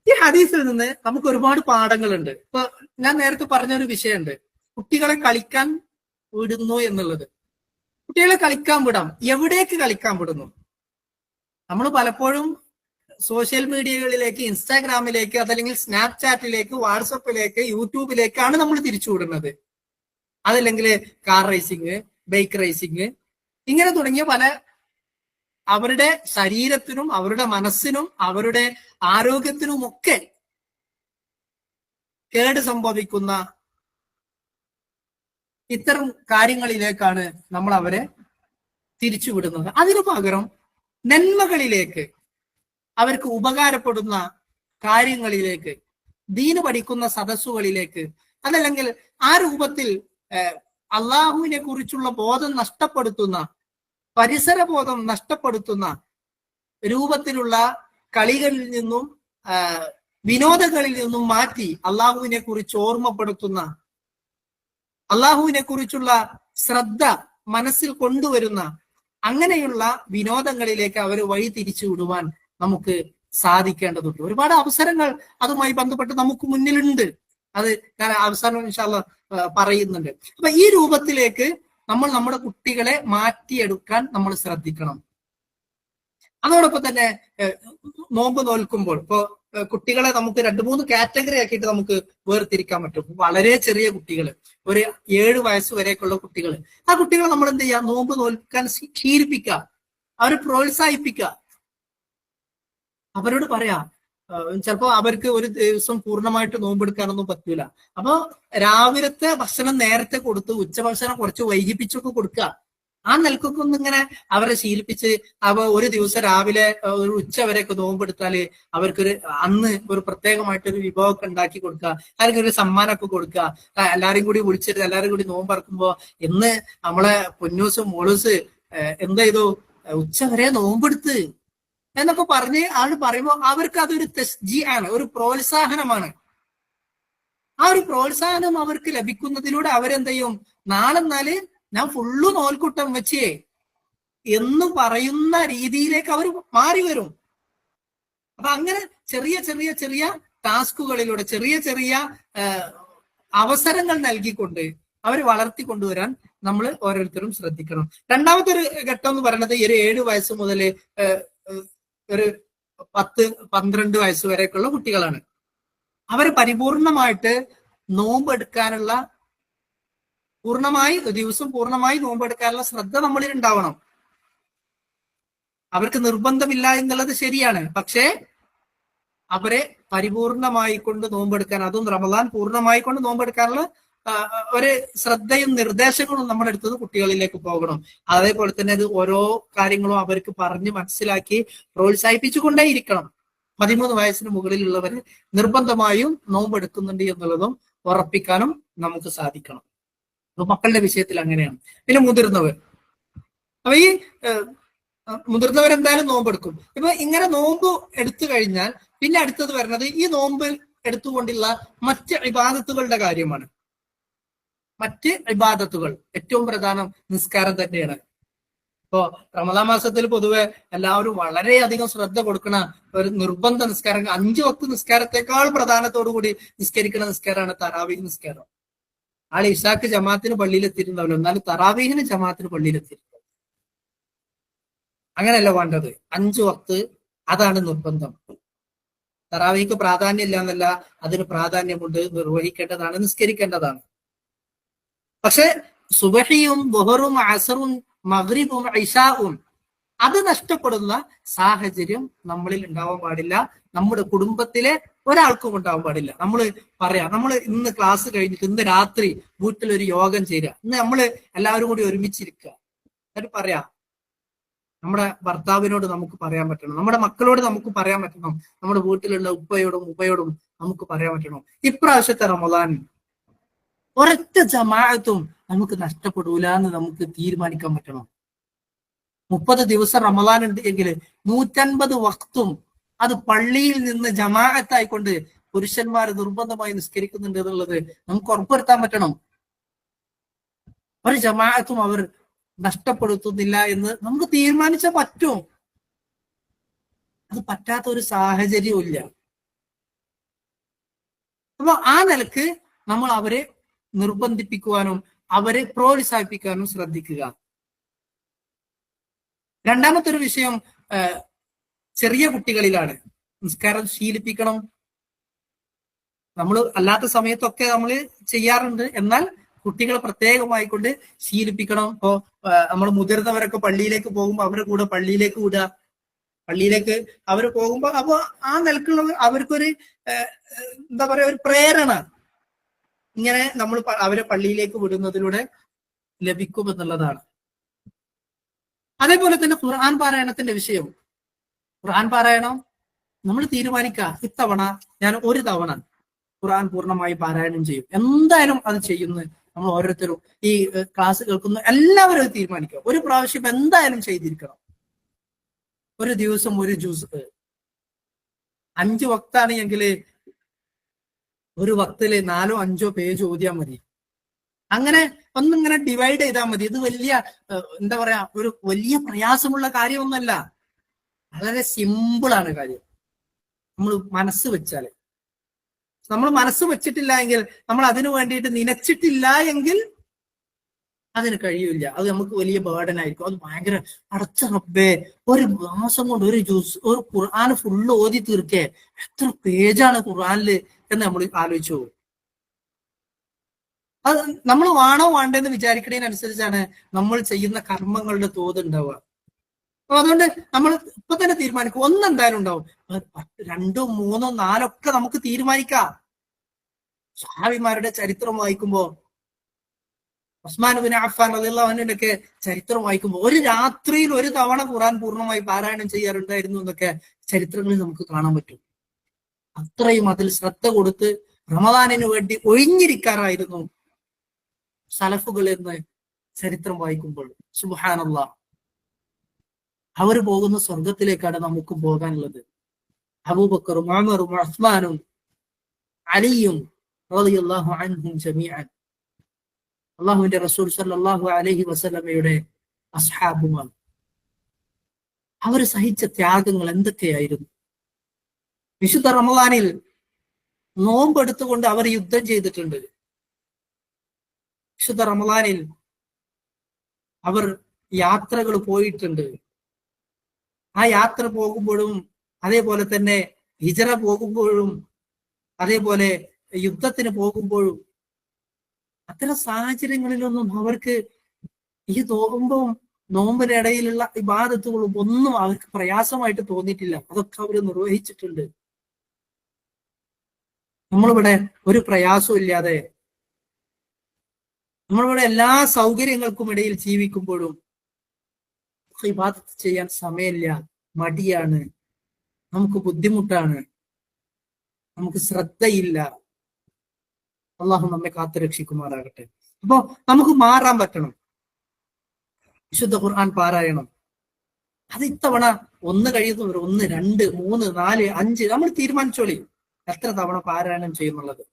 ഈ ഹദീസിൽ നിന്ന് നമുക്ക് ഒരുപാട് പാഠങ്ങളുണ്ട്. ഇപ്പൊ ഞാൻ നേരത്തെ പറഞ്ഞൊരു വിഷയമുണ്ട്, കുട്ടികളെ കളിക്കാൻ വിടുന്നു എന്നുള്ളത്. കുട്ടികളെ കളിക്കാൻ വിടാം, എവിടേക്ക് കളിക്കാൻ വിടുന്നു? നമ്മൾ പലപ്പോഴും സോഷ്യൽ മീഡിയകളിലേക്ക്, ഇൻസ്റ്റാഗ്രാമിലേക്ക്, അതല്ലെങ്കിൽ സ്നാപ്ചാറ്റിലേക്ക്, വാട്സപ്പിലേക്ക്, യൂട്യൂബിലേക്കാണ് നമ്മൾ തിരിച്ചുവിടുന്നത്. അതല്ലെങ്കിൽ കാർ റേസിങ്, ബൈക്ക് റേസിങ്, ഇങ്ങനെ തുടങ്ങിയ പല അവരുടെ ശരീരത്തിനും അവരുടെ മനസ്സിനും അവരുടെ ആരോഗ്യത്തിനുമൊക്കെ കേട് സംഭവിക്കുന്ന ഇത്തരം കാര്യങ്ങളിലേക്കാണ് നമ്മൾ അവരെ തിരിച്ചുവിടുന്നത്. അതിനു പകരം നന്മകളിലേക്ക്, അവർക്ക് ഉപകാരപ്പെടുന്ന കാര്യങ്ങളിലേക്ക്, ദീന് പഠിക്കുന്ന സദസ്സുകളിലേക്ക്, അതല്ലെങ്കിൽ ആ രൂപത്തിൽ അള്ളാഹുവിനെ കുറിച്ചുള്ള ബോധം നഷ്ടപ്പെടുത്തുന്ന, പരിസരബോധം നഷ്ടപ്പെടുത്തുന്ന രൂപത്തിലുള്ള കളികളിൽ നിന്നും വിനോദങ്ങളിൽ നിന്നും മാറ്റി അള്ളാഹുവിനെ കുറിച്ച് ഓർമ്മപ്പെടുത്തുന്ന, അള്ളാഹുവിനെ കുറിച്ചുള്ള ശ്രദ്ധ മനസ്സിൽ കൊണ്ടുവരുന്ന അങ്ങനെയുള്ള വിനോദങ്ങളിലേക്ക് അവർ വഴി തിരിച്ചു വിടുവാൻ നമുക്ക് സാധിക്കേണ്ടതുണ്ട്. ഒരുപാട് അവസരങ്ങൾ അതുമായി ബന്ധപ്പെട്ട് നമുക്ക് മുന്നിലുണ്ട്. അത് ഞാൻ അവസാനം ഇൻഷാ അല്ലാഹ് പറയുന്നുണ്ട്. അപ്പൊ ഈ രൂപത്തിലേക്ക് നമ്മൾ നമ്മുടെ കുട്ടികളെ മാറ്റിയെടുക്കാൻ നമ്മൾ ശ്രദ്ധിക്കണം. അതോടൊപ്പം തന്നെ നോമ്പ് നോൽക്കുമ്പോൾ ഇപ്പോ കുട്ടികളെ നമുക്ക് 2-3 കാറ്റഗറി ആക്കിയിട്ട് നമുക്ക് വേർതിരിക്കാൻ പറ്റും. വളരെ ചെറിയ കുട്ടികൾ, ഒരു 7 വയസ്സ് വരെയൊക്കെയുള്ള കുട്ടികൾ, ആ കുട്ടികളെ നമ്മൾ എന്ത് ചെയ്യുക, നോമ്പ് നോൽക്കാൻ ശീലിപ്പിക്കുക, അവരെ പ്രോത്സാഹിപ്പിക്കുക. അവരോട് പറയാ, ചിലപ്പോ അവർക്ക് ഒരു ദിവസം പൂർണ്ണമായിട്ട് നോമ്പെടുക്കാനൊന്നും പറ്റൂല. അപ്പൊ രാവിലത്തെ ഭക്ഷണം നേരത്തെ കൊടുത്ത് ഉച്ചഭക്ഷണം കുറച്ച് വൈകിപ്പിച്ചൊക്കെ കൊടുക്കുക. ആ നിലക്കൊക്കെ ഒന്നിങ്ങനെ അവരെ ശീലിപ്പിച്ച് ഒരു ദിവസം രാവിലെ ഒരു ഉച്ച വരെയൊക്കെ നോമ്പെടുത്താല് അവർക്കൊരു അന്ന് ഒരു പ്രത്യേകമായിട്ടൊരു വിഭവമൊക്കെ ഉണ്ടാക്കി കൊടുക്കുക, അവർക്ക് ഒരു സമ്മാനമൊക്കെ കൊടുക്കുക. എല്ലാരും കൂടി വിളിച്ചിട്ട് എല്ലാരും കൂടി നോമ്പറക്കുമ്പോ ഇന്ന് നമ്മളെ പൊന്നൂസ് മോളൂസ് എന്താ ചെയ്തു, ഉച്ച വരെ നോമ്പെടുത്ത് എന്നൊക്കെ പറഞ്ഞ് ആള് പറയുമ്പോൾ അവർക്ക് അതൊരു തസ്ജീ ആണ്, ഒരു പ്രോത്സാഹനമാണ്. ആ ഒരു പ്രോത്സാഹനം അവർക്ക് ലഭിക്കുന്നതിലൂടെ അവരെന്ത് ചെയ്യും, നാളെ ഞാൻ ഫുള്ളു നോൽക്കുട്ടം വെച്ചേ എന്ന് പറയുന്ന രീതിയിലേക്ക് അവർ മാറി വരും. അപ്പൊ അങ്ങനെ ചെറിയ ചെറിയ ചെറിയ ടാസ്കുകളിലൂടെ ചെറിയ ചെറിയ അവസരങ്ങൾ നൽകിക്കൊണ്ട് അവർ വളർത്തിക്കൊണ്ടുവരാൻ നമ്മൾ ഓരോരുത്തരും ശ്രദ്ധിക്കണം. രണ്ടാമത്തെ ഒരു ഘട്ടം എന്ന് പറയുന്നത് ഒരു 7 വയസ്സ് മുതൽ ഒരു 10-12 വയസ്സ് വരെയൊക്കെയുള്ള കുട്ടികളാണ്. അവർ പരിപൂർണമായിട്ട് നോമ്പെടുക്കാനുള്ള ദിവസം പൂർണ്ണമായി നോമ്പെടുക്കാനുള്ള ശ്രദ്ധ നമ്മളിൽ ഉണ്ടാവണം. അവർക്ക് നിർബന്ധമില്ല എന്നുള്ളത് ശരിയാണ്, പക്ഷേ അവരെ പരിപൂർണമായി കൊണ്ട് നോമ്പെടുക്കാൻ, അതും റമദാൻ പൂർണ്ണമായി കൊണ്ട് നോമ്പെടുക്കാനുള്ള ഒരു ശ്രദ്ധയും നിർദ്ദേശങ്ങളും നമ്മുടെ അടുത്തത് കുട്ടികളിലേക്ക് പോകണം. അതേപോലെ തന്നെ അത് ഓരോ കാര്യങ്ങളും അവർക്ക് പറഞ്ഞ് മനസ്സിലാക്കി പ്രോത്സാഹിപ്പിച്ചുകൊണ്ടേയിരിക്കണം. 13 വയസ്സിന് മുകളിലുള്ളവര് നിർബന്ധമായും നോമ്പെടുക്കുന്നുണ്ട് എന്നുള്ളതും ഉറപ്പിക്കാനും നമുക്ക് സാധിക്കണം. മക്കളുടെ വിഷയത്തിൽ അങ്ങനെയാണ്. പിന്നെ മുതിർന്നവർ, അപ്പൊ ഈ മുതിർന്നവർ എന്തായാലും നോമ്പെടുക്കും. ഇപ്പൊ ഇങ്ങനെ നോമ്പ് എടുത്തു കഴിഞ്ഞാൽ പിന്നെ അടുത്തത് വരുന്നത് ഈ നോമ്പ് എടുത്തുകൊണ്ടുള്ള മറ്റ് ഇബാദത്തുകളുടെ കാര്യമാണ്. മറ്റ് ഇബാദത്തുകൾ ഏറ്റവും പ്രധാനം നിസ്കാരം തന്നെയാണ്. ഇപ്പോ റമദാൻ മാസത്തിൽ പൊതുവെ എല്ലാവരും വളരെയധികം ശ്രദ്ധ കൊടുക്കുന്ന ഒരു നിർബന്ധ നിസ്കാരം, 5 വക്ത് നിസ്കാരത്തെക്കാൾ പ്രാധാന്യത്തോടു കൂടി നിസ്കരിക്കുന്ന നിസ്കാരമാണ് തറാവീഹ് നിസ്കാരം. ആൾ ഇഷാക്ക് ജമാഅത്തിന് പള്ളിയിലെത്തിയിട്ടുണ്ടാവില്ല, എന്നാലും തറാവീഹിന് ജമാഅത്തിന് പള്ളിയിലെത്തിയിട്ടുണ്ട്. അങ്ങനെയല്ല വേണ്ടത്. 5 വക്ത് അതാണ് നിർബന്ധം. തറാവീഹ്ക്ക് പ്രാധാന്യം ഇല്ല എന്നല്ല, അതിന് പ്രാധാന്യമുണ്ട്, നിർവഹിക്കേണ്ടതാണ്, നിസ്കരിക്കേണ്ടതാണ്. പക്ഷെ സുബഹിയും ദുഹറും അസറും മഗ്രിബും ഇശാഉം അത് നഷ്ടപ്പെടുന്ന സാഹചര്യം നമ്മളിൽ ഉണ്ടാവാൻ പാടില്ല. നമ്മുടെ കുടുംബത്തിലെ ഒരാൾക്കും ഉണ്ടാവാൻ പാടില്ല. നമ്മൾ നമ്മൾ ഇന്ന് ക്ലാസ് കഴിഞ്ഞിട്ട് ഇന്ന് രാത്രി വീട്ടിലൊരു യോഗം ചേരുക, ഇന്ന് നമ്മള് എല്ലാവരും കൂടി ഒരുമിച്ചിരിക്കുക, എന്നിട്ട് പറയാ, നമ്മുടെ ഭർത്താവിനോട് നമുക്ക് പറയാൻ പറ്റണം, നമ്മുടെ മക്കളോട് നമുക്ക് പറയാൻ പറ്റണം, നമ്മുടെ വീട്ടിലുള്ള ഉപ്പയോടും നമുക്ക് പറയാൻ പറ്റണം, ഇപ്രാവശ്യത്തെ റമദാൻ ഒരൊറ്റ ജമാഅത്തും നമുക്ക് നഷ്ടപ്പെടൂല എന്ന് നമുക്ക് തീരുമാനിക്കാൻ പറ്റണം. 30 ദിവസം റമദാൻ ഉണ്ട് എങ്കിൽ 150 വക്തും അത് പള്ളിയിൽ നിന്ന് ജമാഅത്തായിക്കൊണ്ട് പുരുഷന്മാർ നിർബന്ധമായി നിസ്കരിക്കുന്നുണ്ട് എന്നുള്ളത് നമുക്ക് ഉറപ്പുവരുത്താൻ പറ്റണം. ഒരു ജമാഅത്തും അവർ നഷ്ടപ്പെടുത്തുന്നില്ല എന്ന് നമുക്ക് തീരുമാനിച്ചാൽ പറ്റും. അത് പറ്റാത്ത ഒരു സാഹചര്യവും ഇല്ല. അപ്പൊ ആ നിലക്ക് നമ്മൾ അവരെ നിർബന്ധിപ്പിക്കുവാനും അവരെ പ്രോത്സാഹിപ്പിക്കാനും ശ്രദ്ധിക്കുക. രണ്ടാമത്തെ ഒരു വിഷയം ചെറിയ കുട്ടികളിലാണ്. നിസ്കാരം ശീലിപ്പിക്കണം. നമ്മൾ അല്ലാത്ത സമയത്തൊക്കെ നമ്മൾ ചെയ്യാറുണ്ട്, എന്നാൽ കുട്ടികളെ പ്രത്യേകമായിക്കൊണ്ട് ശീലിപ്പിക്കണം. ഇപ്പോ നമ്മൾ മുതിർന്നവരൊക്കെ പള്ളിയിലേക്ക് പോകുമ്പോൾ അവരുടെ കൂടെ പള്ളിയിലേക്ക് വിടുക, പള്ളിയിലേക്ക് അവർ പോകുമ്പോൾ അപ്പൊ ആ നിലക്കുള്ള അവർക്കൊരു എന്താ പറയാ, ഒരു പ്രേരണ ഇങ്ങനെ നമ്മൾ അവരെ പള്ളിയിലേക്ക് വിടുന്നതിലൂടെ ലഭിക്കുമെന്നുള്ളതാണ്. അതേപോലെ തന്നെ ഖുർആൻ പാരായണത്തിന്റെ വിഷയം. ഖുർആൻ പാരായണം നമ്മൾ തീരുമാനിക്കുക, ഇത്തവണ ഞാൻ ഒരു തവണ ഖുർആൻ പൂർണ്ണമായി പാരായണം ചെയ്യും, എന്തായാലും അത് ചെയ്യുന്നു. നമ്മൾ ഓരോരുത്തരും ഈ ക്ലാസ് കേൾക്കുന്ന എല്ലാവരും അത് തീരുമാനിക്കുക, ഒരു പ്രാവശ്യം എന്തായാലും ചെയ്തിരിക്കണം. ഒരു ദിവസം ഒരു ജുസ്, 5 വക്താണ് എങ്കിൽ ഒരു വക്തില് 4-5 പേജ് ഓതിയാൽ മതി. അങ്ങനെ ഒന്നിങ്ങനെ ഡിവൈഡ് ചെയ്താൽ മതി. ഇത് വലിയ എന്താ പറയാ, ഒരു വലിയ പ്രയാസമുള്ള കാര്യമൊന്നുമല്ല. വളരെ സിമ്പിൾ ആണ് കാര്യം. നമ്മൾ മനസ്സ് വെച്ചാല്, നമ്മൾ മനസ്സ് വെച്ചിട്ടില്ല എങ്കിൽ, നമ്മൾ അതിനു വേണ്ടിയിട്ട് നനച്ചിട്ടില്ല എങ്കിൽ അതിന് കഴിയില്ല. അത് നമുക്ക് വലിയ ബേർഡൻ ആയിരിക്കും. അത് ഭയങ്കര, അടച്ച റബ്ബേ, ഒരു മാസം കൊണ്ട് ഒരു ഖുർആൻ ഫുള്ള് ഓതി തീർക്കേ, എത്ര പേജാണ് ഖുർആനില് എന്ന് നമ്മൾ ആലോചിച്ചു പോകും. അത് നമ്മൾ വേണോ വേണ്ടെന്ന് വിചാരിക്കുന്നതിനനുസരിച്ചാണ് നമ്മൾ ചെയ്യുന്ന കർമ്മങ്ങളുടെ തോത് ഉണ്ടാവുക. അപ്പൊ അതുകൊണ്ട് നമ്മൾ ഇപ്പൊ തന്നെ തീരുമാനിക്കും, ഒന്നെന്തായാലും ഉണ്ടാവും. 2, 3, 4 ഒക്കെ നമുക്ക് തീരുമാനിക്കാം. സ്വഹാബിമാരുടെ ചരിത്രം വായിക്കുമ്പോ, ഉസ്മാൻ ബിൻ അഫ്ഫാൻ റളിയല്ലാഹു അൻഹുവിന്റെ ചരിത്രം വായിക്കുമ്പോൾ ഒരു രാത്രിയിൽ ഒരു തവണ ഖുർആൻ പൂർണ്ണമായി പാരായണം ചെയ്യാറുണ്ടായിരുന്നു എന്നൊക്കെ ചരിത്രങ്ങളിൽ നമുക്ക് കാണാൻ പറ്റും. അത്രയും അതിൽ ശ്രദ്ധ കൊടുത്ത് റമദാനിന് വേണ്ടി ഒഴിഞ്ഞിരിക്കാറായിരുന്നു സലഫുകൾ എന്ന് ചരിത്രം വായിക്കുമ്പോൾ. സുബ്ഹാനല്ലാഹ്, അവർ പോകുന്ന സ്വർഗത്തിലേക്കാണ് നമുക്കും പോകാനുള്ളത്. അബൂബക്കറും ഉമറും ഉസ്മാനും അലിയും റളിയല്ലാഹു അൻഹും ജമീഅൻ, അള്ളാഹുവിന്റെ റസൂൽ സല്ലല്ലാഹു അലൈഹി വസല്ലമയുടെ അസ്ഹാബുമാണ്. അവർ സഹിച്ച ത്യാഗങ്ങൾ എന്തൊക്കെയായിരുന്നു! വിശുദ്ധ റമദാനിൽ നോമ്പെടുത്തുകൊണ്ട് അവർ യുദ്ധം ചെയ്തിട്ടുണ്ട്. വിശുദ്ധ റമദാനിൽ അവർ യാത്രകൾ പോയിട്ടുണ്ട്. ആ യാത്ര പോകുമ്പോഴും, അതേപോലെ തന്നെ ഹിജറ പോകുമ്പോഴും, അതേപോലെ യുദ്ധത്തിന് പോകുമ്പോഴും, അത്തരം സാഹചര്യങ്ങളിലൊന്നും അവർക്ക് ഈ നോമ്പിനിടയിലുള്ള ഇബാദത്തുകളും ഒന്നും അവർക്ക് പ്രയാസമായിട്ട് തോന്നിയിട്ടില്ല. അതൊക്കെ അവർ നിർവഹിച്ചിട്ടുണ്ട്. നമ്മളിവിടെ ഒരു പ്രയാസവും ഇല്ലാതെ, നമ്മളിവിടെ എല്ലാ സൗകര്യങ്ങൾക്കും ഇടയിൽ ജീവിക്കുമ്പോഴും ഇബാദത്ത് ചെയ്യാൻ സമയമില്ല, മടിയാണ്, നമുക്ക് ബുദ്ധിമുട്ടാണ്, നമുക്ക് ശ്രദ്ധയില്ല. അള്ളാഹു നമ്മെ കാത്തു രക്ഷിക്കുമാറാകട്ടെ. അപ്പോ നമുക്ക് മാറാൻ പറ്റണം. വിശുദ്ധ ഖുർആൻ പാരായണം അത് ഇത്തവണ 1 കഴിയുന്നവർ 1, 2, 3, 4, 5 നമ്മൾ തീരുമാനിച്ചോളി എത്ര തവണ പാരായണം ചെയ്യുന്നുള്ളത്.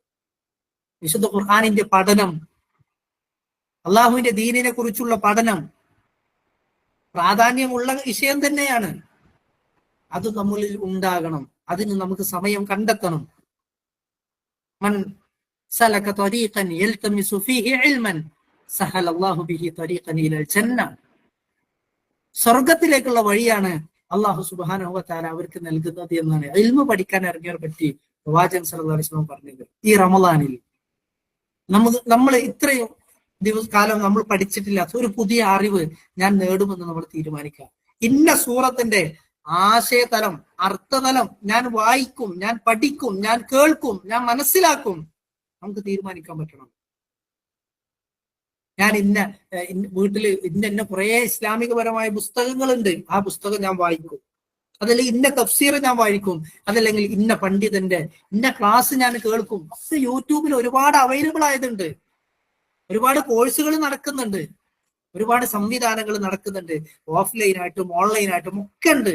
വിശുദ്ധ ഖുർആനിന്റെ പഠനം, അള്ളാഹുവിന്റെ ദീനിനെ കുറിച്ചുള്ള പഠനം പ്രാധാന്യമുള്ള വിഷയം തന്നെയാണ്. അത് നമ്മളിൽ ഉണ്ടാകണം. അതിന് നമുക്ക് സമയം കണ്ടെത്തണം. മൻ സലക ത്വരീഖൻ യൽതമിസു ഫീഹി ഇൽമൻ സഹലല്ലാഹു ബിഹി ത്വരീഖൻ ഇലൽ ജന്ന. സ്വർഗത്തിലേക്കുള്ള വഴിയാണ് അള്ളാഹു സുബ്ഹാനഹു വ തആല അവർക്ക് നൽകുന്നത് എന്നാണ് ഇൽമ പഠിക്കാൻ ഇറങ്ങിയവരെ പറ്റി പ്രവാചകൻ സല്ലല്ലാഹു അലൈഹി വസല്ലം പറഞ്ഞത്. ഈ റമളാനിൽ നമ്മൾ ഇത്രയും കാലം നമ്മൾ പഠിച്ചിട്ടില്ലാത്ത ഒരു പുതിയ അറിവ് ഞാൻ നേടുമെന്ന് നമ്മൾ തീരുമാനിക്കുക. ഇന്ന സൂറത്തിന്റെ ആശയതലം, അർത്ഥതലം ഞാൻ വായിക്കും, ഞാൻ പഠിക്കും, ഞാൻ കേൾക്കും, ഞാൻ മനസ്സിലാക്കും. നമുക്ക് തീരുമാനിക്കാൻ പറ്റണം. ഞാൻ വീട്ടില് ഇന്ന കുറെ ഇസ്ലാമികപരമായ പുസ്തകങ്ങളുണ്ട്, ആ പുസ്തകം ഞാൻ വായിക്കും. അതല്ലെങ്കിൽ ഇന്ന തഫ്സീർ ഞാൻ വായിക്കും, അതല്ലെങ്കിൽ ഇന്ന പണ്ഡിതന്റെ ഇന്ന ക്ലാസ് ഞാൻ കേൾക്കും. അത് യൂട്യൂബിൽ ഒരുപാട് അവൈലബിൾ ആയതുണ്ട്. ഒരുപാട് കോഴ്സുകൾ നടക്കുന്നുണ്ട്, ഒരുപാട് സംവിധാനങ്ങൾ നടക്കുന്നുണ്ട്. ഓഫ്ലൈനായിട്ടും ഓൺലൈനായിട്ടും ഒക്കെ ഉണ്ട്.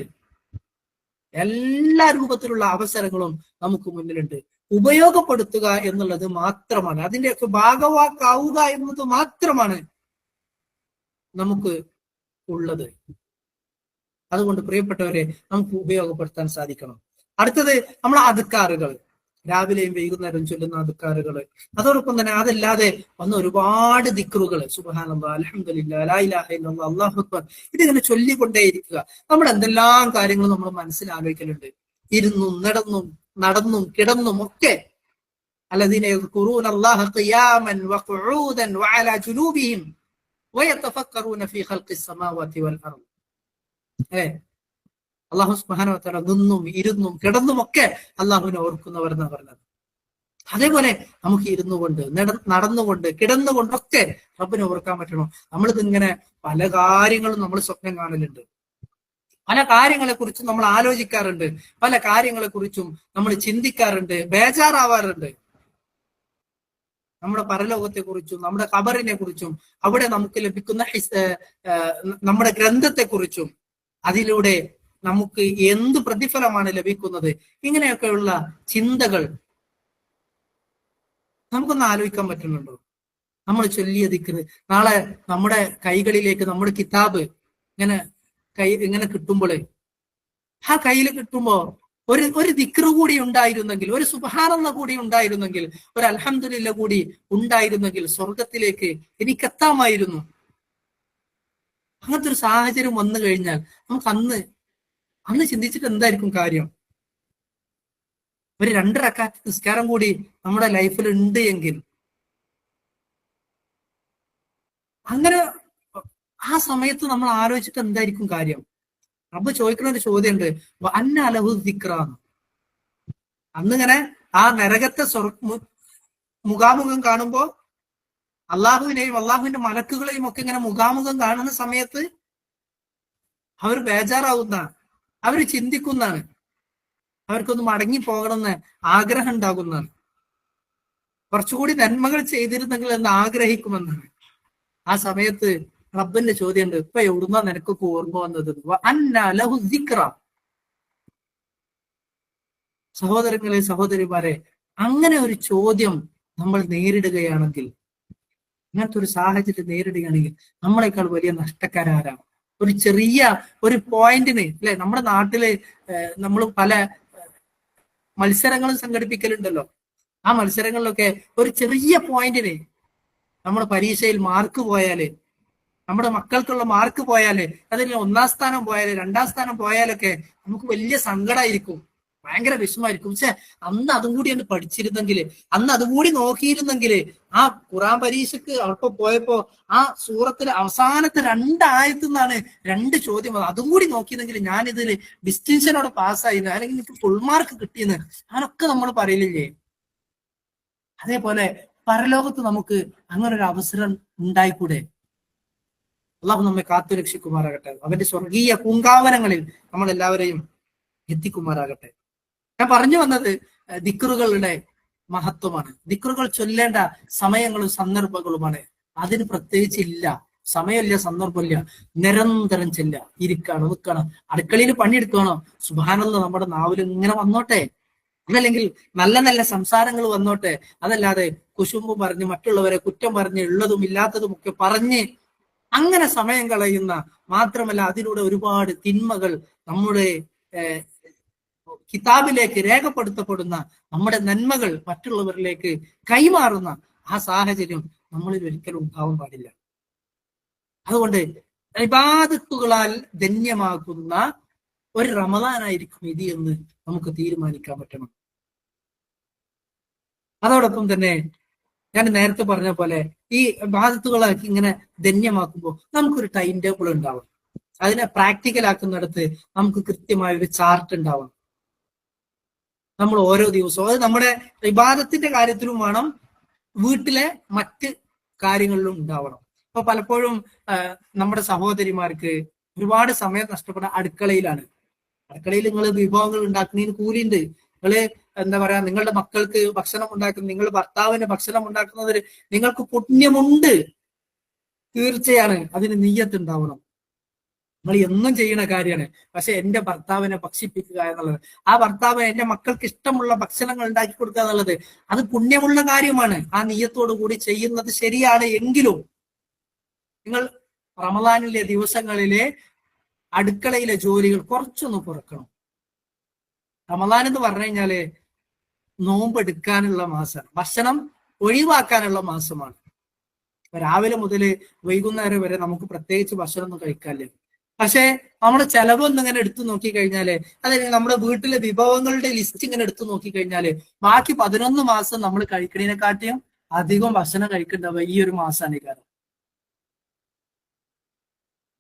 എല്ലാ രൂപത്തിലുള്ള അവസരങ്ങളും നമുക്ക് മുന്നിലുണ്ട്. ഉപയോഗപ്പെടുത്തുക എന്നുള്ളത് മാത്രമാണ്, അതിന്റെയൊക്കെ ഭാഗവാക്കാവുക എന്നത് മാത്രമാണ് നമുക്ക് ഉള്ളത്. അതുകൊണ്ട് പ്രിയപ്പെട്ടവരെ, നമുക്ക് ഉപയോഗപ്പെടുത്താൻ സാധിക്കണം. അടുത്തത് നമ്മൾ അദ്കാറുകൾ, രാവിലെയും വൈകുന്നേരം ചൊല്ലുന്ന അദ്കാറുകൾ. അതോടൊപ്പം തന്നെ അതല്ലാതെ വന്ന ഒരുപാട് ദിക്റുകൾ, സുബ്ഹാനല്ലാഹ്, അൽഹംദുലില്ലാഹ്, ലാ ഇലാഹ ഇല്ലല്ലാഹ്, അല്ലാഹു അക്ബർ, ഇതിങ്ങനെ ചൊല്ലിക്കൊണ്ടേയിരിക്കുക. നമ്മൾ എന്തെല്ലാം കാര്യങ്ങൾ നമ്മൾ മനസ്സിലാലോചിക്കലുണ്ട്. ഇരുന്നും നടന്നും കിടന്നും ഒക്കെ. അല്ലദീന യദ്കുറൂന അല്ലാഹ ഖിയാമൻ വഖുഊദൻ വഅലാ ജുനൂബിഹിം വയതഫക്കറൂന ഫീ ഖൽഖിസ് സമാവാതി വൽ അർദ്. അല്ലാഹു സുബ്ഹാനഹു വ തആല നിന്നും ഇരുന്നും കിടന്നും ഒക്കെ അല്ലാഹുവിനെ ഓർക്കുന്നവർ എന്നാ പറഞ്ഞത്. അതേപോലെ നമുക്ക് ഇരുന്നു കൊണ്ട്, നടന്നുകൊണ്ട്, കിടന്നുകൊണ്ടൊക്കെ റബ്ബിനെ ഓർക്കാൻ പറ്റണം. നമ്മളിതിങ്ങനെ പല കാര്യങ്ങളും നമ്മൾ സ്വപ്നം കാണലുണ്ട്, പല കാര്യങ്ങളെ കുറിച്ചും നമ്മൾ ആലോചിക്കാറുണ്ട്, പല കാര്യങ്ങളെ കുറിച്ചും നമ്മൾ ചിന്തിക്കാറുണ്ട്, ബേജാറാവാറുണ്ട്. നമ്മുടെ പരലോകത്തെ കുറിച്ചും, നമ്മുടെ ഖബറിനെ കുറിച്ചും, അവിടെ നമുക്ക് ലഭിക്കുന്ന നമ്മുടെ ഗ്രന്ഥത്തെ കുറിച്ചും, അതിലൂടെ നമുക്ക് എന്ത് പ്രതിഫലമാണ് ലഭിക്കുന്നത്, ഇങ്ങനെയൊക്കെയുള്ള ചിന്തകൾ നമുക്കൊന്ന് ആലോചിക്കാൻ പറ്റുന്നുണ്ടോ? നമ്മൾ ചൊല്ലിയ ദിക്റ് നാളെ നമ്മുടെ കൈകളിലേക്ക് നമ്മുടെ കിതാബ് ഇങ്ങനെ കിട്ടുമ്പോൾ, ആ കയ്യിൽ കിട്ടുമ്പോ ഒരു ദിക്റ് കൂടി ഉണ്ടായിരുന്നെങ്കിൽ, ഒരു സുബ്ഹാനല്ലാഹ് കൂടി ഉണ്ടായിരുന്നെങ്കിൽ, ഒരു അൽഹംദുലില്ലാഹ് കൂടി ഉണ്ടായിരുന്നെങ്കിൽ സ്വർഗത്തിലേക്ക് എനിക്കെത്താമായിരുന്നു. അങ്ങനത്തെ ഒരു സാഹചര്യം വന്നു കഴിഞ്ഞാൽ നമുക്ക് അന്ന് ചിന്തിച്ചിട്ട് എന്തായിരിക്കും കാര്യം? ഒരു 2 റക്അത്ത് നിസ്കാരം കൂടി നമ്മുടെ ലൈഫിൽ ഉണ്ട് എങ്കിൽ, അങ്ങനെ ആ സമയത്ത് നമ്മൾ ആലോചിച്ചിട്ട് എന്തായിരിക്കും കാര്യം? റബ്ബ് ചോദിക്കുന്ന ഒരു ചോദ്യമുണ്ട്, അന്ന അലഹു ദിക്റാന്ന്. അന്നിങ്ങനെ ആ നരകത്തെ മുഖാമുഖം കാണുമ്പോ അള്ളാഹുവിനെയും അള്ളാഹുവിന്റെ മലക്കുകളെയും ഒക്കെ ഇങ്ങനെ മുഖാമുഖം കാണുന്ന സമയത്ത് അവർ ബേജാറാവുന്നതാണ്, അവർ ചിന്തിക്കുന്നതാണ്, അവർക്കൊന്ന് മടങ്ങി പോകണമെന്ന് ആഗ്രഹം ഉണ്ടാകുന്നതാണ്, കുറച്ചുകൂടി നന്മകൾ ചെയ്തിരുന്നെങ്കിൽ എന്ന് ആഗ്രഹിക്കുമെന്നാണ്. ആ സമയത്ത് റബ്ബിന്റെ ചോദ്യമുണ്ട്, ഇപ്പൊ എവിടുന്നാ നിനക്കൊക്കെ ഓർമ്മ വന്നത്? അന്ന ലഹു ദിക്റ. സഹോദരങ്ങളെ സഹോദരിമാരെ, അങ്ങനെ ഒരു ചോദ്യം നമ്മൾ നേരിടുകയാണെങ്കിൽ, അങ്ങനത്തെ ഒരു സാഹചര്യം നേരിടുകയാണെങ്കിൽ നമ്മളെക്കാൾ വലിയ നഷ്ടക്കാരാരാണ്? ഒരു ചെറിയ ഒരു പോയിന്റിന് അല്ലെ, നമ്മുടെ നാട്ടില് നമ്മൾ പല മത്സരങ്ങളും സംഘടിപ്പിക്കലുണ്ടല്ലോ. ആ മത്സരങ്ങളിലൊക്കെ ഒരു ചെറിയ പോയിന്റിന് നമ്മുടെ പരീക്ഷയിൽ മാർക്ക് പോയാല്, നമ്മുടെ മക്കൾക്കുള്ള മാർക്ക് പോയാല്, അതിൽ 1-ാം സ്ഥാനം പോയാല്, 2-ാം സ്ഥാനം പോയാലൊക്കെ നമുക്ക് വലിയ സങ്കടമായിരിക്കും, ഭയങ്കര വിഷമായിരിക്കും. പക്ഷെ അന്ന് അതും കൂടി ഒന്ന് പഠിച്ചിരുന്നെങ്കിൽ, അന്ന് അതും കൂടി നോക്കിയിരുന്നെങ്കിൽ, ആ ഖുർആൻ പരീക്ഷക്ക് അവിടെ പോയപ്പോ ആ സൂറത്തിലെ അവസാനത്തെ 2 ആയത്തിൽ നിന്നാണ് 2 ചോദ്യം, അതും കൂടി നോക്കിയിരുന്നെങ്കിൽ ഞാൻ ഇതിൽ ഡിസ്റ്റിങ്ഷനോടെ പാസ്സായിരുന്നു, അല്ലെങ്കിൽ എനിക്ക് ഫുൾ മാർക്ക് കിട്ടിയെന്ന് അങ്ങനൊക്കെ നമ്മൾ പറയില്ലേ? അതേപോലെ പരലോകത്ത് നമുക്ക് അങ്ങനെ ഒരു അവസരം ഉണ്ടായിക്കൂടെ? അള്ളാഹു നമ്മെ കാത്തു രക്ഷിക്കുമാറാകട്ടെ, അവന്റെ സ്വർഗീയ പൂങ്കാവനങ്ങളിൽ നമ്മൾ എല്ലാവരെയും എത്തിക്കുമാറാകട്ടെ. ഞാൻ പറഞ്ഞു വന്നത് ദിക്റുകളുടെ മഹത്വമാണ്. ദിക്റുകൾ ചൊല്ലേണ്ട സമയങ്ങളും സന്ദർഭങ്ങളുമാണ്. അതിന് പ്രത്യേകിച്ചില്ല, സമയമില്ല, സന്ദർഭമില്ല. നിരന്തരം ചെല്ല, ഇരിക്കണം, നിൽക്കണം, അടുക്കളയിൽ പണിയെടുക്കണോ, സുബ്ഹാനല്ലാഹ് നമ്മുടെ നാവിൽ ഇങ്ങനെ വന്നോട്ടെ, അതല്ലെങ്കിൽ നല്ല നല്ല സംസാരങ്ങൾ വന്നോട്ടെ. അതല്ലാതെ കുശുമ്പ് പറഞ്ഞ് മറ്റുള്ളവരെ കുറ്റം പറഞ്ഞ് ഉള്ളതും ഇല്ലാത്തതും ഒക്കെ പറഞ്ഞ് അങ്ങനെ സമയം കളയുന്ന, മാത്രമല്ല അതിലൂടെ ഒരുപാട് തിന്മകൾ നമ്മുടെ കിതാബിലേക്ക് രേഖപ്പെടുത്തപ്പെടുന്ന, നമ്മുടെ നന്മകൾ മറ്റുള്ളവരിലേക്ക് കൈമാറുന്ന ആ സാഹചര്യം നമ്മളിൽ ഒരിക്കലും ഉണ്ടാവാൻ പാടില്ല. അതുകൊണ്ട് ഇബാദത്തുകളാൽ ധന്യമാകുന്ന ഒരു റമദാനായിരിക്കും ഇത് എന്ന് നമുക്ക് തീരുമാനിക്കാൻ പറ്റണം. അതോടൊപ്പം തന്നെ ഞാൻ നേരത്തെ പറഞ്ഞ പോലെ ഈ ഇബാദത്തുകളാക്കി ഇങ്ങനെ ധന്യമാക്കുമ്പോൾ നമുക്കൊരു ടൈം ടേബിൾ ഉണ്ടാവും. അതിനെ പ്രാക്ടിക്കൽ ആക്കുന്നിടത്ത് നമുക്ക് കൃത്യമായ ഒരു ചാർട്ട് ഉണ്ടാവണം. നമ്മൾ ഓരോ ദിവസവും, അത് നമ്മുടെ ഇബാദത്തിന്റെ കാര്യത്തിലും വേണം, വീട്ടിലെ മറ്റ് കാര്യങ്ങളിലും ഉണ്ടാവണം. അപ്പൊ പലപ്പോഴും നമ്മുടെ സഹോദരിമാർക്ക് ഒരുപാട് സമയം നഷ്ടപ്പെട്ട അടുക്കളയിലാണ്. അടുക്കളയിൽ നിങ്ങൾ വിഭവങ്ങൾ ഉണ്ടാക്കുന്നതിന് കൂലിയുണ്ട്. നിങ്ങള് എന്താ പറയാ, നിങ്ങളുടെ മക്കൾക്ക് ഭക്ഷണം ഉണ്ടാക്കുന്ന, നിങ്ങളുടെ ഭർത്താവിന് ഭക്ഷണം ഉണ്ടാക്കുന്നതിന് നിങ്ങൾക്ക് പുണ്യമുണ്ട്, തീർച്ചയാണ്. അതിന് നിയ്യത്ത് ഉണ്ടാവണം. നമ്മൾ എന്നും ചെയ്യുന്ന കാര്യമാണ്. പക്ഷെ എന്റെ ഭർത്താവിനെ ഭക്ഷിപ്പിക്കുക എന്നുള്ളത്, ആ ഭർത്താവിന് എന്റെ മക്കൾക്ക് ഇഷ്ടമുള്ള ഭക്ഷണങ്ങൾ ഉണ്ടാക്കി കൊടുക്കുക എന്നുള്ളത്, അത് പുണ്യമുള്ള കാര്യമാണ്. ആ നിയ്യത്തോടു കൂടി ചെയ്യുന്നത് ശരിയാണ്. എങ്കിലും നിങ്ങൾ റമദാനിലെ ദിവസങ്ങളിലെ അടുക്കളയിലെ ജോലികൾ കുറച്ചൊന്ന് കുറക്കണം. റമദാൻ എന്ന് പറഞ്ഞു കഴിഞ്ഞാല് നോമ്പെടുക്കാനുള്ള മാസമാണ്, ഭക്ഷണം ഒഴിവാക്കാനുള്ള മാസമാണ്. രാവിലെ മുതൽ വൈകുന്നേരം വരെ നമുക്ക് പ്രത്യേകിച്ച് ഭക്ഷണം ഒന്നും കഴിക്കാനില്ല. പക്ഷെ നമ്മുടെ ചെലവൊന്നും ഇങ്ങനെ എടുത്തു നോക്കിക്കഴിഞ്ഞാല്, അതല്ലെങ്കിൽ നമ്മുടെ വീട്ടിലെ വിഭവങ്ങളുടെ ലിസ്റ്റ് ഇങ്ങനെ എടുത്തു നോക്കിക്കഴിഞ്ഞാല്, ബാക്കി 11 മാസം നമ്മൾ കഴിക്കണതിനെക്കാട്ടിയും അധികം ഭക്ഷണം കഴിക്കേണ്ടവ ഈ ഒരു മാസമാണ്. ഈ കാര്യം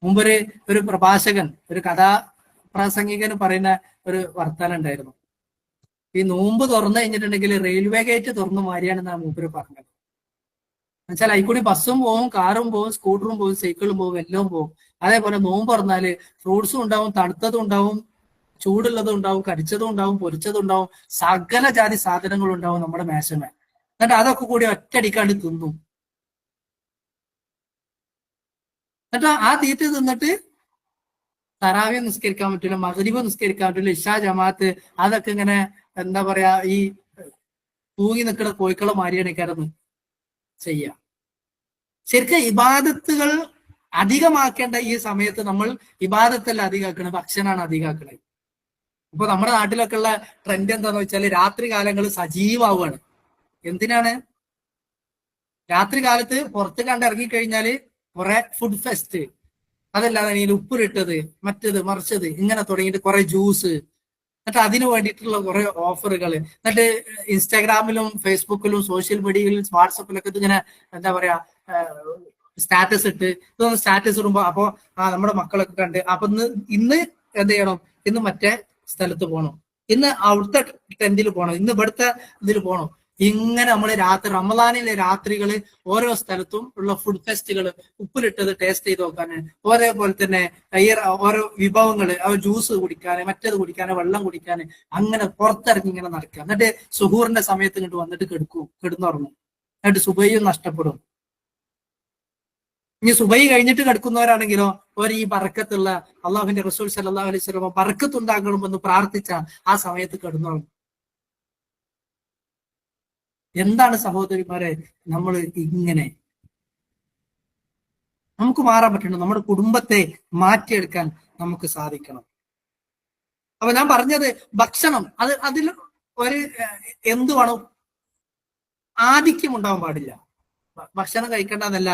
മുമ്പൊരു പ്രഭാഷകൻ, ഒരു കഥാപ്രാസംഗികന് പറയുന്ന ഒരു വർത്തമാനം ഉണ്ടായിരുന്നു. ഈ നോമ്പ് തുറന്നു കഴിഞ്ഞിട്ടുണ്ടെങ്കിൽ റെയിൽവേ ഗേറ്റ് തുറന്നു മാറിയാണെന്നാണ് മൂപ്പര് പറഞ്ഞത്. എന്നുവെച്ചാൽ അതിൽക്കൂടി ബസ്സും പോവും, കാറും പോവും, സ്കൂട്ടറും പോവും, സൈക്കിളും പോവും, എല്ലാം പോവും. അതേപോലെ നോമ്പ് തുറന്നാല് ഫ്രൂട്ട്സും ഉണ്ടാവും, തണുത്തതും ഉണ്ടാവും, ചൂടുള്ളതും ഉണ്ടാവും, കരിച്ചതും ഉണ്ടാവും, പൊരിച്ചതും ഉണ്ടാവും, സകല ജാതി സാധനങ്ങളും ഉണ്ടാവും നമ്മുടെ മേശമേ. എന്നിട്ട് അതൊക്കെ കൂടി ഒറ്റയടിക്കാണ്ട് തിന്നും. എന്നിട്ട് ആ തീറ്റ തിന്നിട്ട് തറാവി നിസ്കരിക്കാൻ പറ്റില്ല, മഗ്രിബ് നിസ്കരിക്കാൻ പറ്റില്ല, ഇശാ ജമാഅത്ത് അതൊക്കെ ഇങ്ങനെ എന്താ പറയാ, ഈ തൂങ്ങി നിൽക്കുന്ന കോഴിക്കളെ മാരിയാണിക്കാരൊന്നും ചെയ്യാം. ശരിക്കും ഇബാദത്തുകൾ അധികമാക്കേണ്ട ഈ സമയത്ത് നമ്മൾ ഇബാദത്തല്ല അധികമാക്കണത്, ഭക്ഷണമാണ് അധികമാക്കണത്. ഇപ്പൊ നമ്മുടെ നാട്ടിലൊക്കെ ഉള്ള ട്രെൻഡ് എന്താന്ന് വെച്ചാൽ രാത്രി കാലങ്ങൾ സജീവമാവുകയാണ്. എന്തിനാണ്? രാത്രി കാലത്ത് പുറത്ത് കണ്ട് ഇറങ്ങിക്കഴിഞ്ഞാല് കുറെ ഫുഡ് ഫെസ്റ്റ്, അതല്ലാതെ ഉപ്പിലിട്ടത്, മറ്റത് മറിച്ചത്, ഇങ്ങനെ തുടങ്ങിയിട്ട് കുറെ ജ്യൂസ്, എന്നിട്ട് അതിനു വേണ്ടിയിട്ടുള്ള കുറെ ഓഫറുകൾ, എന്നിട്ട് ഇൻസ്റ്റാഗ്രാമിലും ഫേസ്ബുക്കിലും സോഷ്യൽ മീഡിയയിലും വാട്സപ്പിലൊക്കെ ഇതിങ്ങനെ എന്താ പറയാ സ്റ്റാറ്റസ് ഇട്ട്, ഇതൊന്ന് സ്റ്റാറ്റസ് ഇടുമ്പോ അപ്പോ നമ്മുടെ മക്കളൊക്കെ കണ്ട് അപ്പൊ ഇന്ന് എന്ത് ചെയ്യണം, ഇന്ന് മറ്റേ സ്ഥലത്ത് പോകണം, ഇന്ന് അവിടുത്തെ ടെന്റിൽ പോകണം, ഇന്ന് ഇവിടുത്തെ ഇതിൽ പോകണം. ഇങ്ങനെ നമ്മൾ റമദാനിലെ രാത്രികള് ഓരോ സ്ഥലത്തും ഉള്ള ഫുഡ് ഫെസ്റ്റുകൾ, ഉപ്പിലിട്ടത് ടേസ്റ്റ് ചെയ്ത് നോക്കാന്, ഒരേപോലെ തന്നെ ഓരോ വിഭവങ്ങള്, ജ്യൂസ് കുടിക്കാന്, മറ്റേത് കുടിക്കാന്, വെള്ളം കുടിക്കാന്, അങ്ങനെ പുറത്തിറങ്ങി ഇങ്ങനെ നടക്കുക. എന്നിട്ട് സുഹൂറിന്റെ സമയത്ത് ഇങ്ങോട്ട് വന്നിട്ട് കിടന്നുറങ്ങും. എന്നിട്ട് സുബൈയും നഷ്ടപ്പെടും. ഇനി സുബൈ കഴിഞ്ഞിട്ട് കിടക്കുന്നവരാണെങ്കിലോ ഒരു ഈ ബറക്കത്തുള്ള അള്ളാഹുവിന്റെ റസൂൽ സല്ലല്ലാഹു അലൈഹി വസല്ലം ബറക്കത്തുണ്ടാകണമെന്ന് പ്രാർത്ഥിച്ച ആ സമയത്ത് കിടന്നുറങ്ങും. എന്താണ് സഹോദരിമാരെ നമ്മൾ ഇങ്ങനെ? നമുക്ക് മാറാൻ പറ്റണം. നമ്മുടെ കുടുംബത്തെ മാറ്റിയെടുക്കാൻ നമുക്ക് സാധിക്കണം. അപ്പൊ ഞാൻ പറഞ്ഞത് ഭക്ഷണം, അതിൽ ഒരു എന്ത് വേണം, ആധിക്യം ഉണ്ടാവാൻ പാടില്ല. ഭക്ഷണം കഴിക്കേണ്ടതല്ല,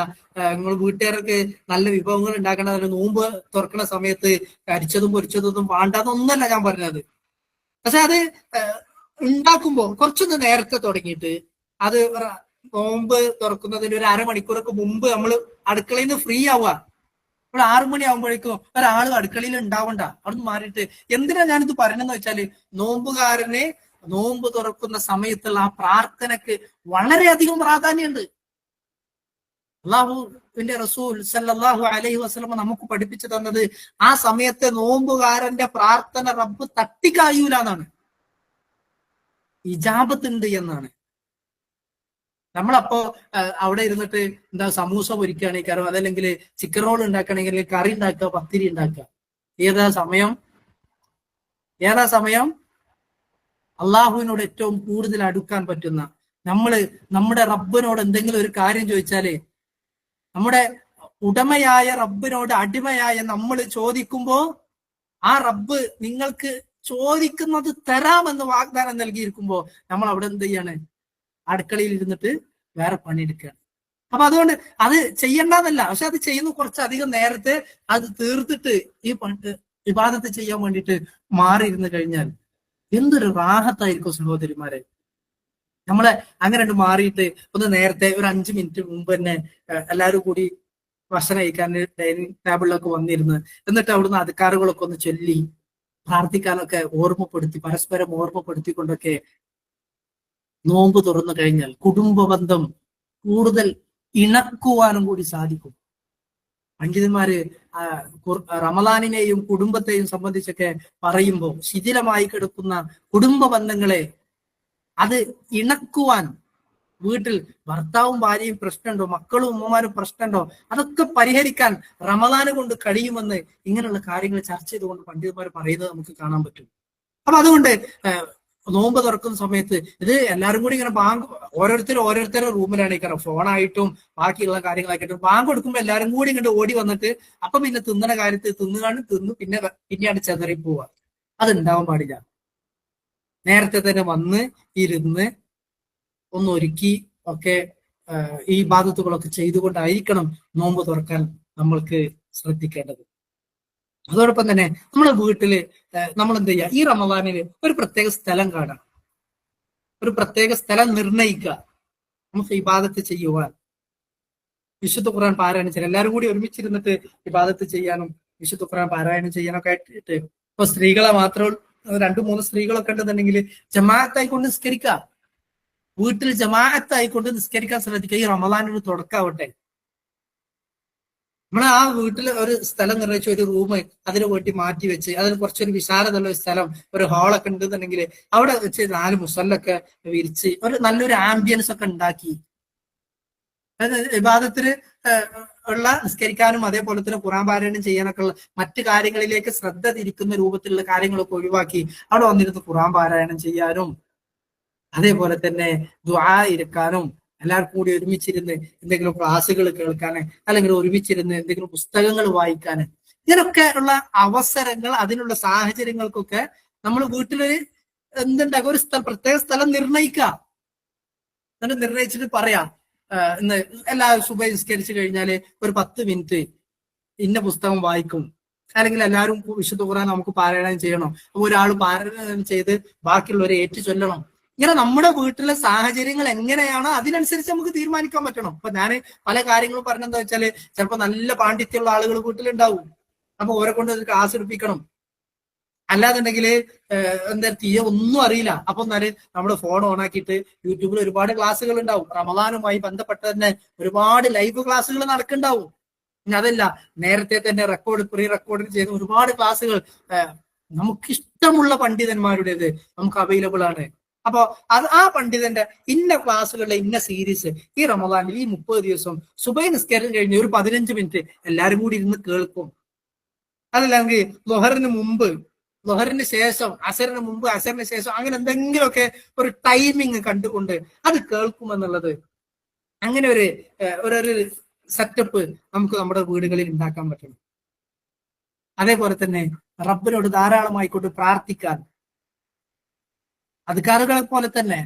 നിങ്ങൾ വീട്ടുകാർക്ക് നല്ല വിഭവങ്ങൾ ഉണ്ടാക്കേണ്ടതല്ല, നോമ്പ് തുറക്കുന്ന സമയത്ത് കരിച്ചതും പൊരിച്ചതൊന്നും വേണ്ടാന്നൊന്നല്ല ഞാൻ പറഞ്ഞത്. പക്ഷെ അത് ഉണ്ടാക്കുമ്പോ കുറച്ചൊന്ന് നേരത്തെ തുടങ്ങിയിട്ട് അത് നോമ്പ് തുറക്കുന്നതിന് ഒരു അരമണിക്കൂറൊക്കെ മുമ്പ് നമ്മൾ അടുക്കളയിൽ നിന്ന് ഫ്രീ ആവുക. ഇവിടെ 6 മണി ആകുമ്പോഴേക്കും ഒരാൾ അടുക്കളയിൽ ഉണ്ടാവണ്ട, അവിടുന്ന് മാറിയിട്ട്. എന്തിനാ ഞാനിത് പറയണെന്ന് വെച്ചാല് നോമ്പുകാരനെ നോമ്പ് തുറക്കുന്ന സമയത്തുള്ള ആ പ്രാർത്ഥനക്ക് വളരെയധികം പ്രാധാന്യമുണ്ട്. അള്ളാഹുവിന്റെ റസൂൽ സല്ലല്ലാഹു അലൈഹി വസല്ലം നമുക്ക് പഠിപ്പിച്ചു തന്നത് ആ സമയത്തെ നോമ്പുകാരന്റെ പ്രാർത്ഥന റബ്ബ് തട്ടിക്കായൂല എന്നാണ്, ഇജാബത്തുണ്ട് എന്നാണ്. നമ്മളപ്പോ അവിടെ ഇരുന്നിട്ട് എന്താ സമൂസ പൊരിക്കുകയാണെങ്കിൽ, അതല്ലെങ്കിൽ ചിക്കൻ റോൾ ഉണ്ടാക്കുകയാണെങ്കിൽ കറി ഉണ്ടാക്കുക, പത്തിരി ഉണ്ടാക്കുക. ഏതാ സമയം അള്ളാഹുവിനോട് ഏറ്റവും കൂടുതൽ അടുക്കാൻ പറ്റുന്ന, നമ്മുടെ റബ്ബിനോട് എന്തെങ്കിലും ഒരു കാര്യം ചോദിച്ചാല്, നമ്മുടെ ഉടമയായ റബ്ബിനോട് അടിമയായ നമ്മൾ ചോദിക്കുമ്പോ ആ റബ്ബ് നിങ്ങൾക്ക് ചോദിക്കുന്നത് തരാമെന്ന് വാഗ്ദാനം നൽകിയിരിക്കുമ്പോ നമ്മൾ അവിടെ എന്ത് ചെയ്യാണ്? അടുക്കളയിൽ ഇരുന്നിട്ട് വേറെ പണിയെടുക്കുകയാണ്. അപ്പൊ അതുകൊണ്ട് അത് ചെയ്യണ്ടെന്നല്ല, പക്ഷെ അത് ചെയ്യുന്ന കുറച്ചധികം നേരത്തെ അത് തീർത്തിട്ട് ഈ ഇബാദത്ത് ചെയ്യാൻ വേണ്ടിയിട്ട് മാറിയിരുന്ന് കഴിഞ്ഞാൽ എന്തൊരു റാഹത്തായിരിക്കും സഹോദരിമാരെ. നമ്മളെ അങ്ങനെ മാറിയിട്ട് ഒന്ന് നേരത്തെ ഒരു 5 മിനിറ്റ് മുമ്പ് തന്നെ എല്ലാവരും കൂടി ഭക്ഷണം കഴിക്കാൻ ഡൈനിങ് ടേബിളിലൊക്കെ വന്നിരുന്ന്, എന്നിട്ട് അവിടുന്ന് അധികാറുകളൊക്കെ ഒന്ന് ചൊല്ലി പ്രാർത്ഥിക്കാനൊക്കെ പരസ്പരം ഓർമ്മപ്പെടുത്തിക്കൊണ്ടൊക്കെ നോമ്പ് തുറന്നു കഴിഞ്ഞാൽ കുടുംബ ബന്ധം കൂടുതൽ ഇണക്കുവാനും കൂടി സാധിക്കും. പണ്ഡിതന്മാര് റമദാനിനെയും കുടുംബത്തെയും സംബന്ധിച്ചൊക്കെ പറയുമ്പോൾ ശിഥിലമായി കിടക്കുന്ന കുടുംബ ബന്ധങ്ങളെ അത് ഇണക്കുവാൻ, വീട്ടിൽ ഭർത്താവും ഭാര്യയും പ്രശ്നമുണ്ടോ, മക്കളും ഉമ്മമാരും പ്രശ്നമുണ്ടോ, അതൊക്കെ പരിഹരിക്കാൻ റമദാന് കൊണ്ട് കഴിയുമെന്ന് ഇങ്ങനെയുള്ള കാര്യങ്ങൾ ചർച്ച ചെയ്തുകൊണ്ട് പണ്ഡിതന്മാർ പറയുന്നത് നമുക്ക് കാണാൻ പറ്റും. അപ്പൊ അതുകൊണ്ട് നോമ്പ് തുറക്കുന്ന സമയത്ത് ഇത് എല്ലാവരും കൂടി ഇങ്ങനെ ഓരോരുത്തരുടെ റൂമിലാണ് ഇങ്ങനെ ഫോണായിട്ടും ബാക്കിയുള്ള കാര്യങ്ങളായിട്ടും കൊടുക്കുമ്പോൾ എല്ലാവരും കൂടി ഇങ്ങോട്ട് ഓടി വന്നിട്ട് അപ്പൊ പിന്നെ തിന്നണ കാര്യത്തിൽ തിന്നു പിന്നെയാണ് ചെതറി പോവുക. അതുണ്ടാവാൻ പാടില്ല. നേരത്തെ തന്നെ വന്ന് ഇരുന്ന് ഒന്ന് ഒരുക്കി ഒക്കെ ഈ ഇബാദത്തുകളൊക്കെ ചെയ്തുകൊണ്ടായിരിക്കണം നോമ്പ് തുറക്കാൻ നമ്മൾക്ക് ശ്രദ്ധിക്കേണ്ടത്. അതോടൊപ്പം തന്നെ നമ്മുടെ വീട്ടില് നമ്മൾ എന്ത് ചെയ്യുക, ഈ റമദാനില് ഒരു പ്രത്യേക സ്ഥലം കാണാം, ഒരു പ്രത്യേക സ്ഥലം നിർണയിക്കുക, നമുക്ക് ഇബാദത്ത് ചെയ്യുവാൻ. വിശുദ്ധ ഖുർആൻ പാരായണം ചെയ്യാൻ എല്ലാവരും കൂടി ഒരുമിച്ചിരുന്നിട്ട് ഇബാദത്ത് ചെയ്യാനും വിശുദ്ധ ഖുർആൻ പാരായണം ചെയ്യാനൊക്കെ ആയിട്ട്. ഇപ്പൊ സ്ത്രീകളെ മാത്രം 2-3 സ്ത്രീകളൊക്കെ ഉണ്ടെന്നുണ്ടെങ്കിൽ ജമാഅത്തായിക്കൊണ്ട് നിസ്കരിക്കുക, വീട്ടിൽ ജമാഅത്തായിക്കൊണ്ട് നിസ്കരിക്കാൻ ശ്രദ്ധിക്കുക. ഈ റമദാനൊരു തുടക്കാവട്ടെ. നമ്മൾ ആ വീട്ടിൽ ഒരു സ്ഥലം നിർണ്ണയിച്ച് ഒരു റൂം അതിന് വേണ്ടി മാറ്റി വെച്ച് അതിന് കുറച്ചൊരു വിശാലതയുള്ള ഒരു സ്ഥലം, ഒരു ഹാളൊക്കെ ഉണ്ടെന്നുണ്ടെങ്കിൽ അവിടെ വെച്ച് 4 മുസല്ലൊക്കെ വിരിച്ച് ഒരു നല്ലൊരു ആംബിയൻസ് ഒക്കെ ഉണ്ടാക്കി ഇബാദത്തിന് ഉള്ള നിസ്കരിക്കാനും അതേപോലെ തന്നെ ഖുർആൻ പാരായണം ചെയ്യാനൊക്കെ ഉള്ള മറ്റു കാര്യങ്ങളിലേക്ക് ശ്രദ്ധ തിരിക്കുന്ന രൂപത്തിലുള്ള കാര്യങ്ങളൊക്കെ ഒഴിവാക്കി അവിടെ വന്നിരുന്ന് ഖുർആൻ പാരായണം ചെയ്യാനും അതേപോലെ തന്നെ ദുആ ഇരിക്കാനും എല്ലാവർക്കും കൂടി ഒരുമിച്ചിരുന്ന് എന്തെങ്കിലും ക്ലാസ്സുകൾ കേൾക്കാന്, അല്ലെങ്കിൽ ഒരുമിച്ചിരുന്ന് എന്തെങ്കിലും പുസ്തകങ്ങൾ വായിക്കാന്, ഇങ്ങനൊക്കെ ഉള്ള അവസരങ്ങൾ, അതിനുള്ള സാഹചര്യങ്ങൾക്കൊക്കെ നമ്മൾ വീട്ടിലൊരു എന്തുണ്ടാക്കുക, ഒരു പ്രത്യേക സ്ഥലം നിർണയിക്കുക. എന്നിട്ട് നിർണയിച്ചിട്ട് പറയാം, ഇന്ന് എല്ലാവരും സുബഹി നിസ്കരിച്ചു കഴിഞ്ഞാല് ഒരു 10 മിനിറ്റ് ഇന്ന പുസ്തകം വായിക്കും, അല്ലെങ്കിൽ എല്ലാവരും വിശുദ്ധ ഖുർആൻ നമുക്ക് പാരായണം ചെയ്യണം, അപ്പൊ ഒരാൾ പാരായണം ചെയ്ത് ബാക്കിയുള്ളവരെ ഏറ്റു ചൊല്ലണം. ഇങ്ങനെ നമ്മുടെ വീട്ടിലെ സാഹചര്യങ്ങൾ എങ്ങനെയാണോ അതിനനുസരിച്ച് നമുക്ക് തീരുമാനിക്കാൻ പറ്റണം. അപ്പൊ ഞാൻ പല കാര്യങ്ങളും പറഞ്ഞെന്താ വെച്ചാല്, ചിലപ്പോൾ നല്ല പാണ്ഡിത്യമുള്ള ആളുകൾ വീട്ടിലുണ്ടാവും, അപ്പൊ ഓരെ കൊണ്ട് ഒരു ക്ലാസ് എടുപ്പിക്കണം. അല്ലാന്നുണ്ടെങ്കിൽ എന്താ ഒന്നും അറിയില്ല, അപ്പൊ എന്നാല് നമ്മുടെ ഫോൺ ഓൺ ആക്കിയിട്ട് യൂട്യൂബിൽ ഒരുപാട് ക്ലാസ്സുകൾ ഉണ്ടാവും. റമദാനുമായി ബന്ധപ്പെട്ട് തന്നെ ഒരുപാട് ലൈവ് ക്ലാസ്സുകൾ നടക്കുന്നുണ്ടാവും. ഇനി അതല്ല, നേരത്തെ തന്നെ പ്രീ റെക്കോർഡ് ചെയ്ത ഒരുപാട് ക്ലാസ്സുകൾ നമുക്ക് ഇഷ്ടമുള്ള പണ്ഡിതന്മാരുടേത് നമുക്ക് അവൈലബിൾ ആണ്. അപ്പൊ ആ പണ്ഡിതന്റെ ഇന്ന ക്ലാസ്സുകളുടെ ഇന്ന സീരീസ് ഈ റമദാനിൽ ഈ 30 ദിവസം സുബഹി നിസ്കാരം കഴിഞ്ഞ് ഒരു 15 മിനിറ്റ് എല്ലാവരും കൂടി ഇരുന്ന് കേൾക്കും. അതല്ലെങ്കിൽ ളുഹറിന് മുമ്പ്, ളുഹറിന് ശേഷം, അസറിന് മുമ്പ്, അസറിന് ശേഷം, അങ്ങനെ എന്തെങ്കിലുമൊക്കെ ഒരു ടൈമിങ് കണ്ടുകൊണ്ട് അത് കേൾക്കുമെന്നുള്ളത്, അങ്ങനെ ഒരു സെറ്റപ്പ് നമുക്ക് നമ്മുടെ വീടുകളിൽ ഉണ്ടാക്കാൻ പറ്റണം. അതേപോലെ തന്നെ റബ്ബിനോട് ധാരാളമായിക്കൊണ്ട് പ്രാർത്ഥിക്കാൻ, അധികാരികളെ പോലെ തന്നെ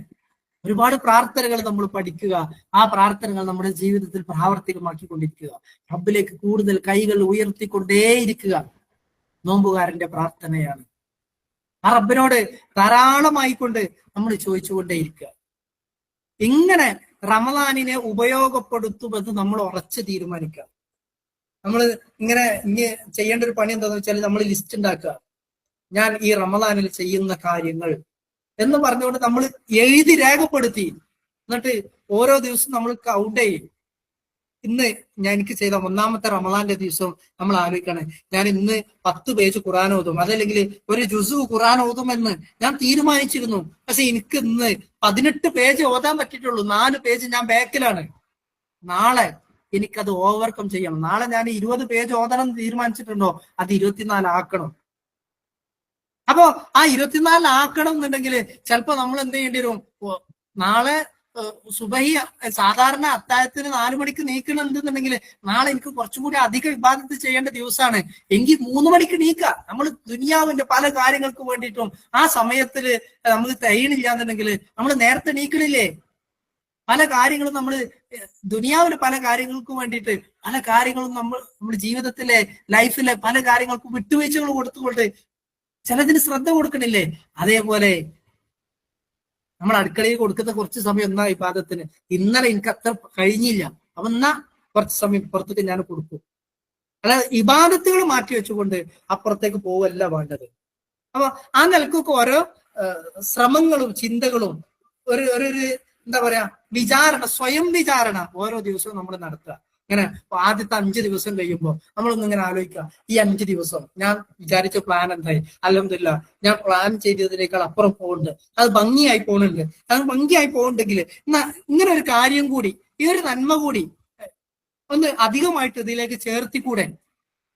ഒരുപാട് പ്രാർത്ഥനകൾ നമ്മൾ പഠിക്കുക, ആ പ്രാർത്ഥനകൾ നമ്മുടെ ജീവിതത്തിൽ പ്രാവർത്തികമാക്കിക്കൊണ്ടിരിക്കുക, റബ്ബിലേക്ക് കൂടുതൽ കൈകൾ ഉയർത്തിക്കൊണ്ടേയിരിക്കുക നോമ്പുകാരന്റെ പ്രാർത്ഥനയാണ്. ആ റബ്ബിനോട് ധാരാളമായിക്കൊണ്ട് നമ്മൾ ചോദിച്ചുകൊണ്ടേയിരിക്കുക. ഇങ്ങനെ റമദാനിനെ ഉപയോഗപ്പെടുത്തുമെന്ന് നമ്മൾ ഉറച്ചു തീരുമാനിക്കുക. നമ്മൾ ഇങ്ങനെ ചെയ്യേണ്ട ഒരു പണി എന്താണെന്ന് വെച്ചാൽ, നമ്മൾ ലിസ്റ്റ് ഉണ്ടാക്കുക. ഞാൻ ഈ റമദാനിൽ ചെയ്യുന്ന കാര്യങ്ങൾ എന്ന് പറഞ്ഞുകൊണ്ട് നമ്മൾ എഴുതി രേഖപ്പെടുത്തി, എന്നിട്ട് ഓരോ ദിവസവും നമ്മൾ കൗണ്ട് ചെയ്യും. ഇന്ന് എനിക്ക് ചെയ്ത 1-ാമത്തെ റമദാന്റെ ദിവസം നമ്മൾ ആലോചിക്കണേ, ഞാൻ ഇന്ന് 10 പേജ് ഖുർആൻ ഓതും, അതല്ലെങ്കിൽ ഒരു ജുസു ഖുർആൻ ഓതുമെന്ന് ഞാൻ തീരുമാനിച്ചിരുന്നു. പക്ഷെ എനിക്ക് ഇന്ന് 18 പേജ് ഓതാൻ പറ്റിയിട്ടുള്ളൂ, 4 പേജ് ഞാൻ ബാക്കിലാണ്. നാളെ എനിക്കത് ഓവർകം ചെയ്യണം. നാളെ ഞാൻ 20 പേജ് ഓതണം എന്ന് തീരുമാനിച്ചിട്ടുണ്ടോ, അത് 24 ആക്കണം. അപ്പോ ആ 24 ആക്കണം എന്നുണ്ടെങ്കിൽ ചിലപ്പോ നമ്മൾ എന്ത് ചെയ്യേണ്ടി വരും, നാളെ സുബഹി സാധാരണ അത്താഴത്തിന് 4 മണിക്ക് നീക്കണമെന്നുണ്ടെങ്കിൽ നാളെ എനിക്ക് കുറച്ചും കൂടി അധികം ഇബാദത്ത് ചെയ്യേണ്ട ദിവസമാണ്, എങ്കിൽ 3 മണിക്ക് നീക്കുക. നമ്മൾ ദുനിയാവിന്റെ പല കാര്യങ്ങൾക്ക് വേണ്ടിയിട്ടും ആ സമയത്തിൽ നമുക്ക് തയ്യണില്ല എന്നുണ്ടെങ്കിൽ നമ്മൾ നേരത്തെ നീക്കണില്ലേ? പല കാര്യങ്ങളും നമ്മൾ ദുനിയാവിലെ പല കാര്യങ്ങൾക്കും വേണ്ടിയിട്ട് പല കാര്യങ്ങളും നമ്മുടെ ജീവിതത്തിലെ ലൈഫിലെ പല കാര്യങ്ങൾക്കും വിട്ടുവീഴ്ചകൾ കൊടുത്തുകൊണ്ട് ചിലതിന് ശ്രദ്ധ കൊടുക്കണില്ലേ? അതേപോലെ നമ്മൾ അടുക്കളയിൽ കൊടുക്കുന്ന കുറച്ച് സമയം എന്നാ ഇബാദത്തിന്, ഇന്നലെ എനിക്ക് അത്ര കഴിഞ്ഞില്ല, അപ്പൊ എന്നാ കുറച്ച് സമയം പുറത്തേക്ക് ഞാൻ കൊടുക്കും. അതായത് ഇബാദത്തുകൾ മാറ്റി വെച്ചുകൊണ്ട് അപ്പുറത്തേക്ക് പോവല്ല വേണ്ടത്. അപ്പൊ ആ നിലക്കൊക്കെ ഓരോ ശ്രമങ്ങളും ചിന്തകളും ഒരു എന്താ പറയാ വിചാരണ, സ്വയം വിചാരണ ഓരോ ദിവസവും നമ്മൾ നടത്തുക. ഇങ്ങനെ ആദ്യത്തെ 5 ദിവസം കഴിയുമ്പോൾ നമ്മളൊന്നും ഇങ്ങനെ ആലോചിക്കുക, ഈ 5 ദിവസം ഞാൻ വിചാരിച്ച പ്ലാൻ എന്തായി, അൽഹംദുലില്ലാ ഞാൻ പ്ലാൻ ചെയ്തതിനേക്കാൾ അപ്പുറം പോകുന്നുണ്ട്, അത് ഭംഗിയായി പോകുന്നുണ്ട്. അത് ഭംഗിയായി പോകുന്നുണ്ടെങ്കിൽ ഇങ്ങനെ ഒരു കാര്യം കൂടി, ഈ ഒരു നന്മ കൂടി ഒന്ന് അധികമായിട്ട് ഇതിലേക്ക് ചേർത്തിക്കൂടെ?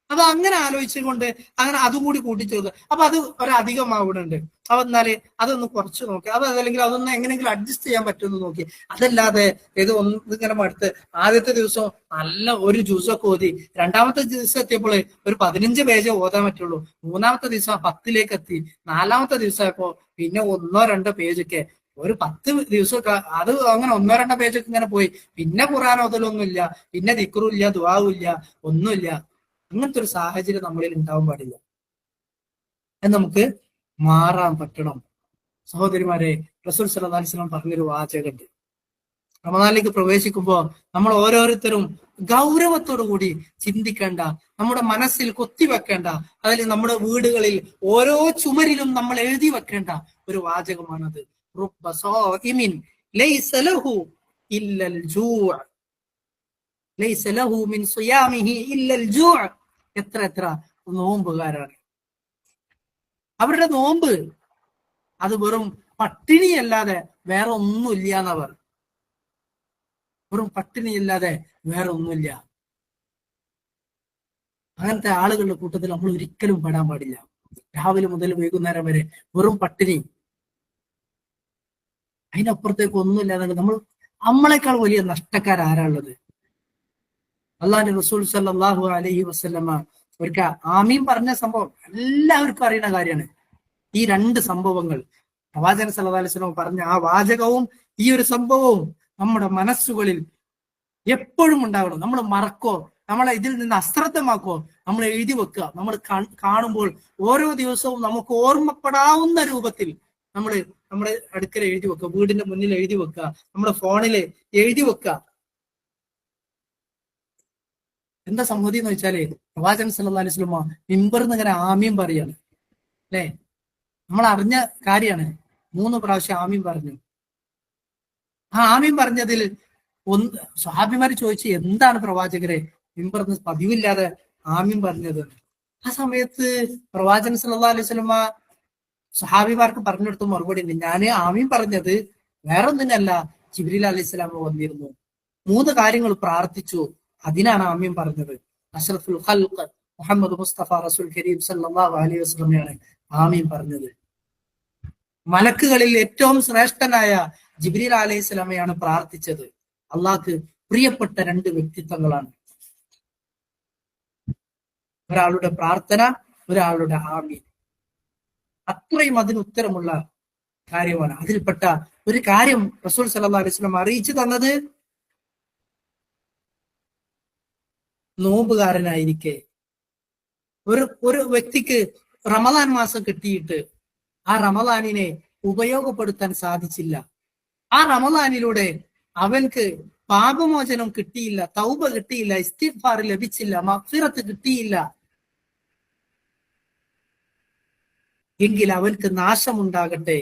അപ്പൊ അങ്ങനെ ആലോചിച്ചുകൊണ്ട് അങ്ങനെ അതും കൂടി കൂട്ടിച്ചേർക്കുക. അപ്പൊ അത് ഒരധികമാവുന്നുണ്ട്. അപ്പൊ എന്നാല് അതൊന്ന് കുറച്ച് നോക്കി, അതല്ലെങ്കിൽ അതൊന്ന് എങ്ങനെയെങ്കിലും അഡ്ജസ്റ്റ് ചെയ്യാൻ പറ്റുമെന്ന് നോക്കി. അതല്ലാതെ ഇങ്ങനെ മടുത്ത് ആദ്യത്തെ ദിവസം നല്ല ഒരു ജ്യൂസൊക്കെ ഓതി, 2-ാമത്തെ ദിവസം എത്തിയപ്പോൾ ഒരു 15 പേജ് ഓതാൻ പറ്റുള്ളൂ, 3-ാമത്തെ ദിവസം 10ലേക്ക് എത്തി, 4-ാമത്തെ ദിവസമായപ്പോ പിന്നെ 1-2 പേജൊക്കെ, ഒരു 10 ദിവസമൊക്കെ അത് അങ്ങനെ 1-2 പേജൊക്കെ ഇങ്ങനെ പോയി. പിന്നെ ഖുർആൻ ഓതലൊന്നുമില്ല, പിന്നെ ദിക്റും ഇല്ല, ദുആവും ഇല്ല, ഒന്നുമില്ല. അങ്ങനത്തെ ഒരു സാഹചര്യം നമ്മളിൽ ഉണ്ടാവാൻ പാടില്ല. അത് നമുക്ക് മാറാൻ പറ്റണം. സഹോദരിമാരെ, റസൂൽ സല്ലല്ലാഹു അലൈഹി വസല്ലം പറഞ്ഞൊരു വാചകമുണ്ട്, റമദാനിലേക്ക് പ്രവേശിക്കുമ്പോൾ നമ്മൾ ഓരോരുത്തരും ഗൗരവത്തോടു കൂടി ചിന്തിക്കേണ്ട, നമ്മുടെ മനസ്സിൽ കൊത്തിവെക്കേണ്ട, അതിൽ നമ്മുടെ വീടുകളിൽ ഓരോ ചുമരിലും നമ്മൾ എഴുതി വെക്കേണ്ട ഒരു വാചകമാണത്. റുബ്ബ സായിമിൻ ലൈസ ലഹു ഇല്ലൽ ജൂഅ ലൈസ ലഹു മിൻ സിയാമിഹി ഇല്ലൽ ജൂഅ. എത്ര നോമ്പുകാരാണ്, അവരുടെ നോമ്പ് അത് വെറും പട്ടിണിയല്ലാതെ വേറെ ഒന്നുമില്ല എന്നവർ, വെറും പട്ടിണിയല്ലാതെ വേറെ ഒന്നുമില്ല. അങ്ങനത്തെ ആളുകളുടെ കൂട്ടത്തിൽ നമ്മൾ ഒരിക്കലും പെടാൻ പാടില്ല. രാവിലെ മുതൽ വൈകുന്നേരം വരെ വെറും പട്ടിണി, അതിനപ്പുറത്തേക്ക് ഒന്നുമില്ലാതെ നമ്മൾ നമ്മളെക്കാൾ വലിയ നഷ്ടക്കാരാരാളുള്ളത്? അള്ളാഹുവിന്റെ റസൂൽ സല്ലല്ലാഹു അലൈഹി വസല്ലമ ഒരിക്കൽ ആമീൻ പറഞ്ഞ സംഭവം എല്ലാവർക്കും അറിയുന്ന കാര്യമാണ്. ഈ രണ്ട് സംഭവങ്ങൾ പ്രവാചകൻ സല്ലല്ലാഹു അലൈഹി വസല്ലം പറഞ്ഞ ആ വാചകവും ഈ ഒരു സംഭവവും നമ്മുടെ മനസ്സുകളിൽ എപ്പോഴും ഉണ്ടാവണം. നമ്മൾ മറക്കോ, നമ്മളെ ഇതിൽ നിന്ന് അശ്രദ്ധമാക്കോ, നമ്മൾ എഴുതി വെക്കുക. നമ്മൾ കാണുമ്പോൾ ഓരോ ദിവസവും നമുക്ക് ഓർമ്മപ്പെടാവുന്ന രൂപത്തിൽ നമ്മൾ നമ്മുടെ അടുക്കൽ എഴുതി വെക്കുക, വീടിന്റെ മുന്നിൽ എഴുതി വെക്കുക, നമ്മുടെ ഫോണിൽ എഴുതി വെക്കുക. എന്താ സംഗതി എന്ന് വെച്ചാല് പ്രവാചകൻ സല്ലല്ലാഹു അലൈഹി വസല്ലം മിമ്പറിന്ന് ഇങ്ങനെ ആമീൻ പറയാണ് അല്ലെ. നമ്മൾ അറിഞ്ഞ കാര്യമാണ്. 3 പ്രാവശ്യം ആമീൻ പറഞ്ഞു. ആ ആമീൻ പറഞ്ഞതിൽ സ്വഹാബിമാര് ചോദിച്ചു, എന്താണ് പ്രവാചകരെ മിമ്പറിന്ന് പതിവില്ലാതെ ആമീൻ പറഞ്ഞത്? ആ സമയത്ത് പ്രവാചകൻ സല്ലല്ലാഹു അലൈഹി വസല്ലം സ്വഹാബിമാർക്ക് പറഞ്ഞു കൊടുത്ത മറുപടി ഉണ്ട്, ഞാന് ആമീൻ പറഞ്ഞത് വേറെ ഒന്നിനല്ല, ജിബ്രീൽ അലൈഹിസ്സലാം വന്നിരുന്നു, 3 കാര്യങ്ങൾ പ്രാർത്ഥിച്ചു, അതിനാണ് ആമീൻ പറഞ്ഞത്. അഷ്റഫുൽ ഖൽഖ് മുഹമ്മദ് മുസ്തഫ റസൂൽ കരീം സല്ലല്ലാഹു അലൈഹി വസല്ലമയാണ് ആമീൻ പറഞ്ഞത്. മലക്കുകളിൽ ഏറ്റവും ശ്രേഷ്ഠനായ ജിബ്രീൽ അലൈഹിസ്സലാമയാണ് പ്രാർത്ഥിച്ചത്. അള്ളാഹ്ക്ക് പ്രിയപ്പെട്ട 2 വ്യക്തിത്വങ്ങളാണ്, ഒരാളുടെ പ്രാർത്ഥന, ഒരാളുടെ ആമീൻ. അത്രയും അതിന് ഉത്തരമുള്ള കാര്യമാണ്. അതിൽപ്പെട്ട ഒരു കാര്യം റസൂൽ സല്ലല്ലാഹു അലൈഹി വസല്ലം അറിയിച്ചു തന്നത്, നോമ്പുകാരനായിരിക്കെ ഒരു വ്യക്തിക്ക് റമദാൻ മാസം കിട്ടിയിട്ട് ആ റമദാനിനെ ഉപയോഗപ്പെടുത്താൻ സാധിച്ചില്ല. ആ റമദാനിലൂടെ അവൻക്ക് പാപമോചനം കിട്ടിയില്ല, തൗബ കിട്ടിയില്ല, ഇസ്തിഗ്ഫാർ ലഭിച്ചില്ല, മഗ്ഫിറത്ത് കിട്ടിയില്ല എങ്കിൽ അവൻക്ക് നാശമുണ്ടാകട്ടെ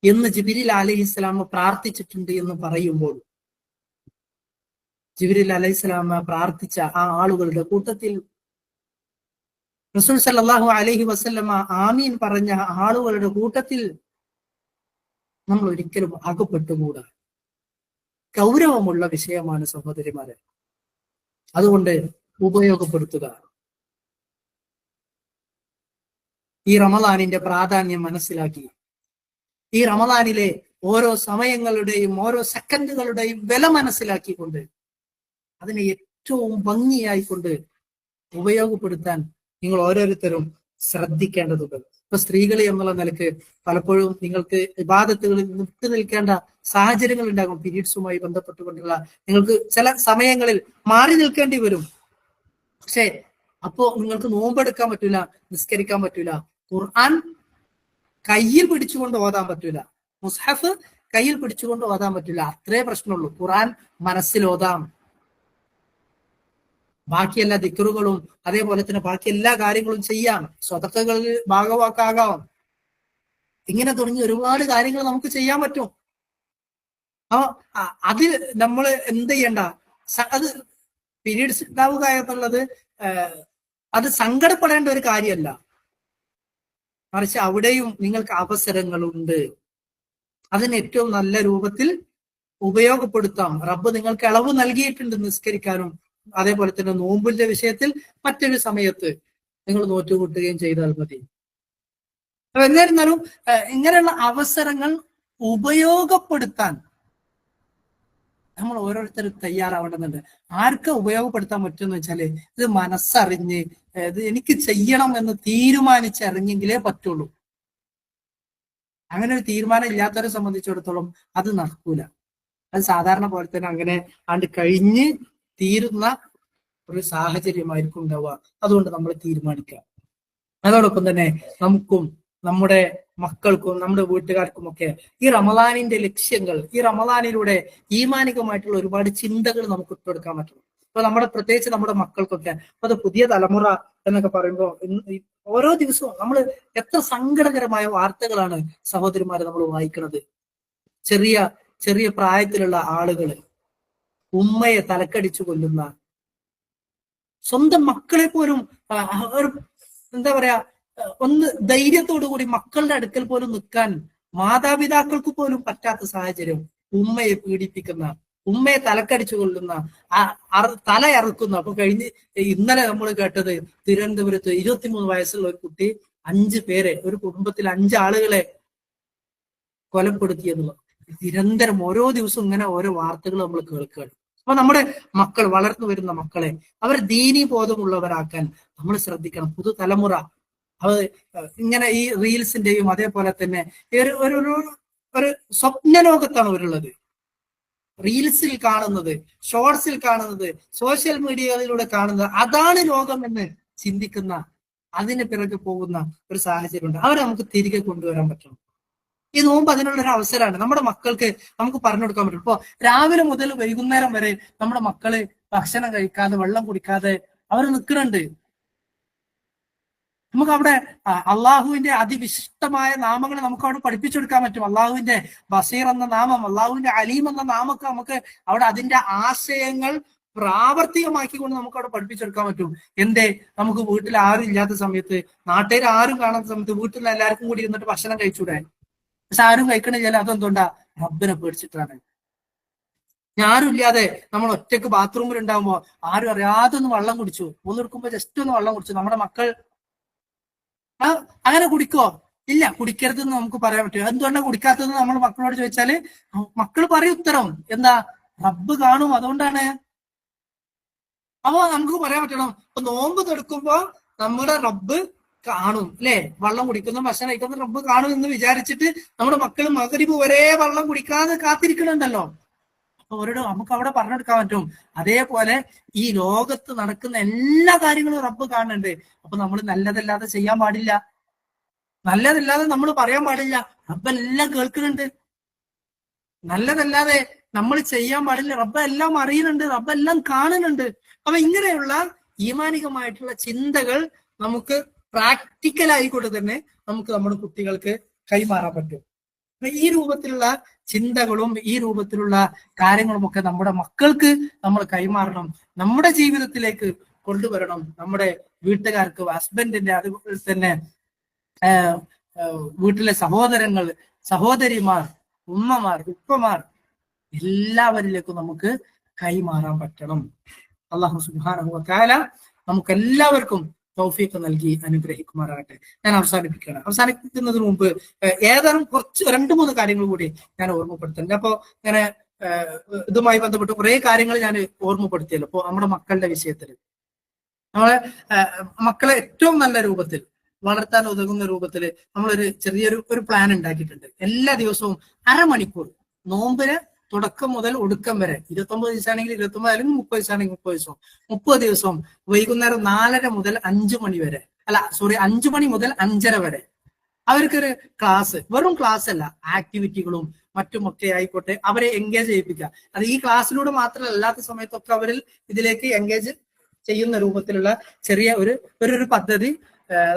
എന്ന് ജിബ്രീൽ അലൈഹിസ്സലാം പ്രാർത്ഥിച്ചിട്ടുണ്ട് എന്ന് പറയുമ്പോൾ, ജിബ്രീൽ അലൈഹിസ്സലാം പ്രാർത്ഥിച്ച ആ ആളുകളുടെ കൂട്ടത്തിൽ റസൂൽ സല്ലല്ലാഹു അലൈഹി വസല്ലമ ആമീൻ പറഞ്ഞ ആളുകളുടെ കൂട്ടത്തിൽ നമ്മൾ ഒരിക്കലും അകപ്പെട്ടുകൂടാ. ഗൗരവമുള്ള വിഷയമാണ് സഹോദരിമാരെ. അതുകൊണ്ട് ഉപയോഗപ്പെടുത്തുക. ഈ റമദാനിന്റെ പ്രാധാന്യം മനസ്സിലാക്കി, ഈ റമദാനിലെ ഓരോ സമയങ്ങളുടെയും ഓരോ സെക്കൻഡുകളുടെയും വില മനസ്സിലാക്കിക്കൊണ്ട് അതിനെ ഏറ്റവും ഭംഗിയായിക്കൊണ്ട് ഉപയോഗപ്പെടുത്താൻ നിങ്ങൾ ഓരോരുത്തരും ശ്രദ്ധിക്കേണ്ടതുണ്ട്. ഇപ്പൊ സ്ത്രീകൾ എന്നുള്ള നിലക്ക് പലപ്പോഴും നിങ്ങൾക്ക് ഇബാദത്തുകളിൽ വിട്ടു നിൽക്കേണ്ട സാഹചര്യങ്ങൾ ഉണ്ടാകും. പീരീഡ്സുമായി ബന്ധപ്പെട്ടുകൊണ്ടുള്ള നിങ്ങൾക്ക് ചില സമയങ്ങളിൽ മാറി നിൽക്കേണ്ടി വരും. പക്ഷെ അപ്പോ നിങ്ങൾക്ക് നോമ്പെടുക്കാൻ പറ്റൂല, നിസ്കരിക്കാൻ പറ്റൂല, ഖുർആൻ കയ്യിൽ പിടിച്ചുകൊണ്ട് ഓതാൻ പറ്റൂല, മുസ്ഹഫ് കയ്യിൽ പിടിച്ചുകൊണ്ട് ഓതാൻ പറ്റൂല. അത്രേ പ്രശ്നമുള്ളൂ. ഖുർആൻ മനസ്സിൽ ഓതാം, ബാക്കി എല്ലാ ദിക്റുകളും അതേപോലെ തന്നെ ബാക്കി എല്ലാ കാര്യങ്ങളും ചെയ്യാം, സ്വതക്കകളിൽ ഭാഗവാക്കാകാം, ഇങ്ങനെ തുടങ്ങി ഒരുപാട് കാര്യങ്ങൾ നമുക്ക് ചെയ്യാൻ പറ്റും. അത് നമ്മൾ എന്ത് ചെയ്യണ്ട, അത് പീരീഡ്സ് ഉണ്ടാവുക എന്നുള്ളത് അത് സങ്കടപ്പെടേണ്ട ഒരു കാര്യമല്ല, മറിച്ച് അവിടെയും നിങ്ങൾക്ക് അവസരങ്ങളുണ്ട്. അതിന് ഏറ്റവും നല്ല രൂപത്തിൽ ഉപയോഗപ്പെടുത്താം. റബ്ബ് നിങ്ങൾക്ക് ഇളവ് നൽകിയിട്ടുണ്ട് നിസ്കരിക്കാനും അതേപോലെ തന്നെ നോമ്പിന്റെ വിഷയത്തിൽ മറ്റൊരു സമയത്ത് നിങ്ങൾ നോറ്റുകൂട്ടുകയും ചെയ്താൽ മതി. അപ്പൊ എന്നിരുന്നാലും ഇങ്ങനെയുള്ള അവസരങ്ങൾ ഉപയോഗപ്പെടുത്താൻ നമ്മൾ ഓരോരുത്തരും തയ്യാറാവേണ്ടതുണ്ട്. ആർക്ക് ഉപയോഗപ്പെടുത്താൻ പറ്റുമെന്ന് വെച്ചാല് ഇത് മനസ്സറിഞ്ഞ് ഇത് എനിക്ക് ചെയ്യണം എന്ന് തീരുമാനിച്ചിറങ്ങിയെങ്കിലേ പറ്റുള്ളൂ. അങ്ങനെ ഒരു തീരുമാനം ഇല്ലാത്തവരെ സംബന്ധിച്ചിടത്തോളം അത് നടക്കൂല. അത് സാധാരണ പോലെ തന്നെ അങ്ങനെ ആണ്ട് കഴിഞ്ഞ് തീരുന്ന ഒരു സാഹചര്യമായിരിക്കും ഉണ്ടാവുക. അതുകൊണ്ട് നമ്മൾ തീരുമാനിക്കുക. അതോടൊപ്പം തന്നെ നമുക്കും നമ്മുടെ മക്കൾക്കും നമ്മുടെ വീട്ടുകാർക്കും ഒക്കെ ഈ റമദാനിന്റെ ലക്ഷ്യങ്ങൾ, ഈ റമദാനിലൂടെ ഈമാനികമായിട്ടുള്ള ഒരുപാട് ചിന്തകൾ നമുക്ക് ഇട്ടുകൊടുക്കാൻ പറ്റണം. ഇപ്പൊ പ്രത്യേകിച്ച് നമ്മുടെ മക്കൾക്കൊക്കെ അത് പുതിയ തലമുറ എന്നൊക്കെ പറയുമ്പോൾ ഓരോ ദിവസവും നമ്മൾ എത്ര സങ്കടകരമായ വാർത്തകളാണ് സഹോദരിമാരെ നമ്മൾ വായിക്കുന്നത്. ചെറിയ ചെറിയ പ്രായത്തിലുള്ള ആളുകള് ഉമ്മയെ തലക്കടിച്ചു കൊല്ലുന്ന, സ്വന്തം മക്കളെ പോലും എന്താ പറയാ ഒന്ന് ധൈര്യത്തോടു കൂടി മക്കളുടെ അടുക്കൽ പോലും നിൽക്കാൻ മാതാപിതാക്കൾക്ക് പോലും പറ്റാത്ത സാഹചര്യം, ഉമ്മയെ പീഡിപ്പിക്കുന്ന, ഉമ്മയെ തലക്കടിച്ചു കൊള്ളുന്ന, തല ഇറക്കുന്ന. അപ്പൊ ഇന്നലെ നമ്മൾ കേട്ടത് തിരുവനന്തപുരത്ത് 23 വയസ്സുള്ള ഒരു കുട്ടി 5 പേരെ, ഒരു കുടുംബത്തിൽ 5 ആളുകളെ കൊലപ്പെടുത്തി എന്നുള്ളത്. നിരന്തരം ഓരോ ദിവസവും ഇങ്ങനെ ഓരോ വാർത്തകൾ നമ്മൾ കേൾക്കുകയാണ്. അപ്പൊ നമ്മുടെ മക്കൾ, വളർന്നു വരുന്ന മക്കളെ അവർ ദീനീ ബോധമുള്ളവരാക്കാൻ നമ്മൾ ശ്രദ്ധിക്കണം. പുതുതലമുറ അത് ഇങ്ങനെ ഈ റീൽസിന്റെയും അതേപോലെ തന്നെ ഒരു സ്വപ്ന ലോകത്താണ് അവരുള്ളത്. റീൽസിൽ കാണുന്നത്, ഷോർട്സിൽ കാണുന്നത്, സോഷ്യൽ മീഡിയകളിലൂടെ കാണുന്നത് അതാണ് ലോകം എന്ന് ചിന്തിക്കുന്ന, അതിന് പിറകെ പോകുന്ന ഒരു സാഹചര്യമുണ്ട്. അവരെ നമുക്ക് തിരികെ കൊണ്ടുവരാൻ പറ്റണം. ഈ നോമ്പ് അതിനുള്ള ഒരു അവസരമാണ്. നമ്മുടെ മക്കൾക്ക് നമുക്ക് പറഞ്ഞു കൊടുക്കാൻ പറ്റും. ഇപ്പൊ രാവിലെ മുതൽ വൈകുന്നേരം വരെ നമ്മുടെ മക്കള് ഭക്ഷണം കഴിക്കാതെ, വെള്ളം കുടിക്കാതെ അവർ നിൽക്കുന്നുണ്ട്. നമുക്ക് അവിടെ അള്ളാഹുവിന്റെ അതിവിശിഷ്ടമായ നാമങ്ങൾ നമുക്ക് അവിടെ പഠിപ്പിച്ചു കൊടുക്കാൻ പറ്റും. അള്ളാഹുവിന്റെ ബസീർ എന്ന നാമം, അള്ളാഹുവിന്റെ അലീം എന്ന നാമൊക്കെ നമുക്ക് അവിടെ അതിന്റെ ആശയങ്ങൾ പ്രാവർത്തികമാക്കിക്കൊണ്ട് നമുക്ക് അവിടെ പഠിപ്പിച്ചെടുക്കാൻ പറ്റും. എന്തേ, നമുക്ക് വീട്ടിൽ ആരും ഇല്ലാത്ത സമയത്ത്, നാട്ടുകാർ ആരും കാണാത്ത സമയത്ത് വീട്ടിൽ എല്ലാവർക്കും കൂടി ഇരുന്നിട്ട് ഭക്ഷണം കഴിച്ചൂടെ? പക്ഷെ ആരും കഴിക്കണില്ല. അതെന്തുകൊണ്ടാ? റബ്ബിനെ പേടിച്ചിട്ടാണ്. ഞാനും ഇല്ലാതെ നമ്മൾ ഒറ്റയ്ക്ക് ബാത്റൂമിൽ ഉണ്ടാകുമ്പോ ആരും അറിയാതെ ഒന്ന് വെള്ളം കുടിച്ചു, ഒന്നെടുക്കുമ്പോ ജസ്റ്റ് ഒന്ന് വെള്ളം കുടിച്ചു. നമ്മുടെ മക്കൾ അങ്ങനെ കുടിക്കോ? ഇല്ല, കുടിക്കരുതെന്ന് നമുക്ക് പറയാൻ പറ്റും. എന്തുകൊണ്ടാണ് കുടിക്കാത്തതെന്ന് നമ്മൾ മക്കളോട് ചോദിച്ചാല് മക്കൾ പറയും ഉത്തരം. എന്താ? റബ്ബ് കാണും, അതുകൊണ്ടാണ്. അപ്പൊ നമുക്ക് പറയാൻ പറ്റണം, ഇപ്പൊ നോമ്പ് തെടുക്കുമ്പോ നമ്മുടെ റബ്ബ് കാണും, അല്ലെ? വെള്ളം കുടിക്കുന്ന, ഭക്ഷണം കഴിക്കുന്ന റബ്ബ് കാണും എന്ന് വിചാരിച്ചിട്ട് നമ്മുടെ മക്കൾ മഗ്‌രിബ് വരെ വെള്ളം കുടിക്കാതെ കാത്തിരിക്കണുണ്ടല്ലോ. അപ്പൊ അവരോട് നമുക്ക് അവിടെ പറഞ്ഞെടുക്കാൻ പറ്റും. അതേപോലെ ഈ ലോകത്ത് നടക്കുന്ന എല്ലാ കാര്യങ്ങളും റബ്ബ് കാണുന്നുണ്ട്. അപ്പൊ നമ്മൾ നല്ലതല്ലാതെ ചെയ്യാൻ പാടില്ല, നല്ലതല്ലാതെ നമ്മൾ പറയാൻ പാടില്ല. റബ്ബെല്ലാം കേൾക്കുന്നുണ്ട്. നല്ലതല്ലാതെ നമ്മൾ ചെയ്യാൻ പാടില്ല. റബ്ബ് എല്ലാം അറിയുന്നുണ്ട്, റബ്ബ് എല്ലാം കാണുന്നുണ്ട്. അപ്പൊ ഇങ്ങനെയുള്ള ഈമാനികമായിട്ടുള്ള ചിന്തകൾ നമുക്ക് പ്രാക്ടിക്കൽ ആയിക്കൊണ്ട് തന്നെ നമുക്ക് നമ്മുടെ കുട്ടികൾക്ക് കൈമാറാൻ പറ്റും. ഈ രൂപത്തിലുള്ള ചിന്തകളും ഈ രൂപത്തിലുള്ള കാര്യങ്ങളും ഒക്കെ നമ്മുടെ മക്കൾക്ക് നമ്മൾ കൈമാറണം, നമ്മുടെ ജീവിതത്തിലേക്ക് കൊണ്ടുവരണം. നമ്മുടെ വീട്ടുകാർക്ക്, ഹസ്ബൻഡിന്റെ, അതുപോലെ തന്നെ വീട്ടിലെ സഹോദരങ്ങൾ, സഹോദരിമാർ, ഉമ്മമാർ, ഉപ്പമാർ, എല്ലാവരിലേക്കും നമുക്ക് കൈമാറാൻ പറ്റണം. അല്ലാഹു സുബ്ഹാനഹു വ തആല നമുക്ക് എല്ലാവർക്കും തൗഫീഖ് നൽകി അനുഗ്രഹിക്കുമാറാകട്ടെ. ഞാൻ അവസാനിപ്പിക്കുകയാണ്. അവസാനിപ്പിക്കുന്നതിന് മുമ്പ് ഏതാനും കുറച്ച് 2-3 കാര്യങ്ങൾ കൂടി ഞാൻ ഓർമ്മപ്പെടുത്തുന്നുണ്ട്. അപ്പൊ ഇങ്ങനെ ഇതുമായി ബന്ധപ്പെട്ട് കുറെ കാര്യങ്ങൾ ഞാൻ ഓർമ്മപ്പെടുത്തിയല്ലോ. അപ്പൊ നമ്മുടെ മക്കളുടെ വിഷയത്തിൽ നമ്മളെ മക്കളെ ഏറ്റവും നല്ല രൂപത്തിൽ വളർത്താൻ ഉതകുന്ന രൂപത്തിൽ നമ്മളൊരു ചെറിയൊരു പ്ലാൻ ഉണ്ടാക്കിയിട്ടുണ്ട്. എല്ലാ ദിവസവും അരമണിക്കൂർ, നോമ്പിന് തുടക്കം മുതൽ ഒടുക്കം വരെ, 29 ദിവസമാണെങ്കിൽ 29, അല്ലെങ്കിൽ 30 ദിവസമാണെങ്കിൽ 30 ദിവസം, 30 ദിവസവും വൈകുന്നേരം 4:30 മുതൽ 5 മണി വരെ, 5 മണി മുതൽ 5:30 വരെ അവർക്കൊരു ക്ലാസ്, വെറും ക്ലാസ് അല്ല, ആക്ടിവിറ്റികളും മറ്റുമൊക്കെ ആയിക്കോട്ടെ, അവരെ എൻഗേജ് ചെയ്യിപ്പിക്കുക. അത് ഈ ക്ലാസ്സിലൂടെ മാത്രമല്ല, അല്ലാത്ത സമയത്തൊക്കെ അവരിൽ ഇതിലേക്ക് എൻഗേജ് ചെയ്യുന്ന രൂപത്തിലുള്ള ചെറിയ ഒരു പദ്ധതി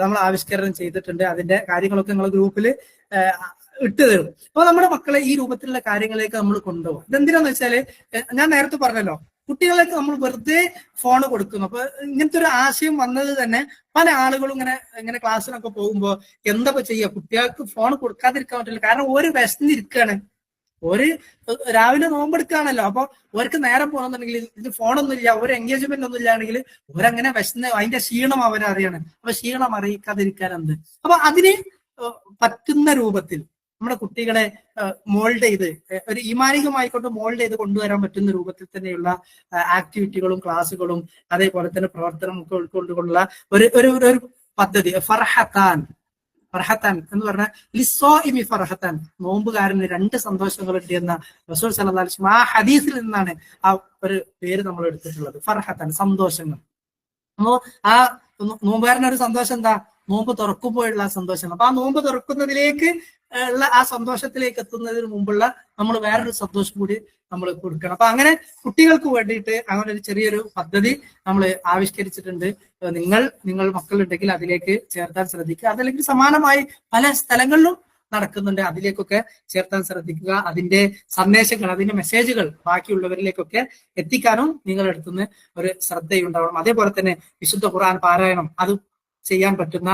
നമ്മൾ ആവിഷ്കരണം ചെയ്തിട്ടുണ്ട്. അതിന്റെ കാര്യങ്ങളൊക്കെ നിങ്ങൾ ഗ്രൂപ്പിൽ ഇട്ട് തരും. അപ്പൊ നമ്മുടെ മക്കളെ ഈ രൂപത്തിലുള്ള കാര്യങ്ങളിലേക്ക് നമ്മൾ കൊണ്ടുപോകും. ഇതെന്തിനാന്ന് വെച്ചാല്, ഞാൻ നേരത്തെ പറഞ്ഞല്ലോ, കുട്ടികളൊക്കെ നമ്മൾ വെറുതെ ഫോൺ കൊടുക്കുന്നു. അപ്പൊ ഇങ്ങനത്തെ ഒരു ആശയം വന്നത് തന്നെ പല ആളുകളും ഇങ്ങനെ ക്ലാസ്സിനൊക്കെ പോകുമ്പോ എന്താ ചെയ്യുക, കുട്ടികൾക്ക് ഫോൺ കൊടുക്കാതിരിക്കാൻ പറ്റില്ല. കാരണം ഒരു വിശന്നിരിക്കുകയാണ്, രാവിലെ നോമ്പെടുക്കുകയാണല്ലോ. അപ്പൊ അവർക്ക് നേരം പോകണമെന്നുണ്ടെങ്കിൽ ഇത് ഫോണൊന്നും ഇല്ല, ഒരു എൻഗേജ്മെന്റ് ഒന്നും ഇല്ലാണെങ്കിൽ അവരങ്ങനെ വിശന്ന് അതിന്റെ ക്ഷീണം അവരറിയാണ്. അപ്പൊ ക്ഷീണം അറിയിക്കാതിരിക്കാൻ എന്ത്? അപ്പൊ അതിന് പറ്റുന്ന രൂപത്തിൽ നമ്മുടെ കുട്ടികളെ മോൾഡ് ചെയ്ത്, ഒരു ഈമാനികമായിക്കൊണ്ട് മോൾഡ് ചെയ്ത് കൊണ്ടുവരാൻ പറ്റുന്ന രൂപത്തിൽ തന്നെയുള്ള ആക്ടിവിറ്റികളും ക്ലാസ്സുകളും അതേപോലെ തന്നെ പ്രവർത്തനം ഒക്കെ ഉൾക്കൊണ്ടുകൊണ്ടുള്ള ഒരു പദ്ധതി. ഫർഹത്താൻ എന്ന് പറഞ്ഞാൽ ലിസ്വാഇമി ഫർഹത്താൻ, നോമ്പുകാരന് 2 സന്തോഷങ്ങളുണ്ട് എന്ന റസൂൽ സല്ലല്ലാഹു അലൈഹി വസല്ലം ആ ഹദീസിൽ നിന്നാണ് ആ ഒരു പേര് നമ്മൾ എടുത്തിട്ടുള്ളത്. ഫർഹത്താൻ, സന്തോഷങ്ങൾ. അപ്പോ ആ നോമ്പുകാരന് ഒരു സന്തോഷം എന്താ? നോമ്പ് തുറക്കുമ്പോഴുള്ള ആ സന്തോഷം. അപ്പൊ ആ നോമ്പ് തുറക്കുന്നതിലേക്ക് ഉള്ള ആ സന്തോഷത്തിലേക്ക് എത്തുന്നതിന് മുമ്പുള്ള നമ്മൾ വേറൊരു സന്തോഷം കൂടി നമ്മൾ കൊടുക്കണം. അപ്പൊ അങ്ങനെ കുട്ടികൾക്ക് വേണ്ടിയിട്ട് അങ്ങനെ ഒരു ചെറിയൊരു പദ്ധതി നമ്മൾ ആവിഷ്കരിച്ചിട്ടുണ്ട്. നിങ്ങൾ മക്കളുണ്ടെങ്കിൽ അതിലേക്ക് ചേർത്താൻ ശ്രദ്ധിക്കുക. അതല്ലെങ്കിൽ സമാനമായി പല സ്ഥലങ്ങളിലും നടക്കുന്നുണ്ട്, അതിലേക്കൊക്കെ ചേർത്താൻ ശ്രദ്ധിക്കുക. അതിന്റെ സന്ദേശങ്ങൾ, അതിന്റെ മെസ്സേജുകൾ ബാക്കിയുള്ളവരിലേക്കൊക്കെ എത്തിക്കാനും നിങ്ങളുടെ അടുത്തുനിന്ന് ഒരു ശ്രദ്ധയുണ്ടാവണം. അതേപോലെ തന്നെ വിശുദ്ധ ഖുർആൻ പാരായണം അത് ചെയ്യാൻ പറ്റുന്ന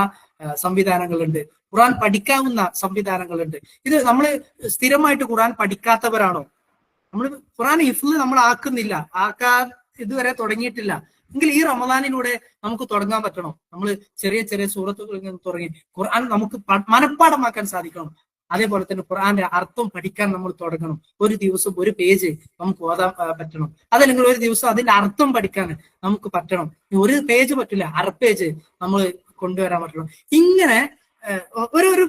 സംവിധാനങ്ങളുണ്ട്, ഖുർആൻ പഠിക്കാവുന്ന സംവിധാനങ്ങളുണ്ട്. ഇത് നമ്മൾ സ്ഥിരമായിട്ട് ഖുർആൻ പഠിക്കാത്തവരാണോ? നമ്മൾ ഖുർആൻ ഹിഫ്ള് നമ്മൾ ആക്കാൻ ഇതുവരെ തുടങ്ങിയിട്ടില്ല എങ്കിൽ ഈ റമദാനിലൂടെ നമുക്ക് തുടങ്ങാൻ പറ്റണം. നമ്മൾ ചെറിയ ചെറിയ സൂറത്തുകളിൽ നിന്ന് തുടങ്ങി ഖുർആൻ നമുക്ക് മനഃപ്പാഠമാക്കാൻ സാധിക്കണം. അതേപോലെ തന്നെ ഖുർആന്റെ അർത്ഥം പഠിക്കാൻ നമ്മൾ തുടങ്ങണം. ഒരു ദിവസം ഒരു പേജ് നമുക്ക് ഓതാൻ പറ്റണം. അതല്ലെങ്കിൽ ഒരു ദിവസം അതിന്റെ അർത്ഥം പഠിക്കാൻ നമുക്ക് പറ്റണം. ഒരു പേജ് പറ്റില്ല, അര പേജ് നമ്മൾ കൊണ്ടുവരാൻ പറ്റണം. ഇങ്ങനെ ഒരു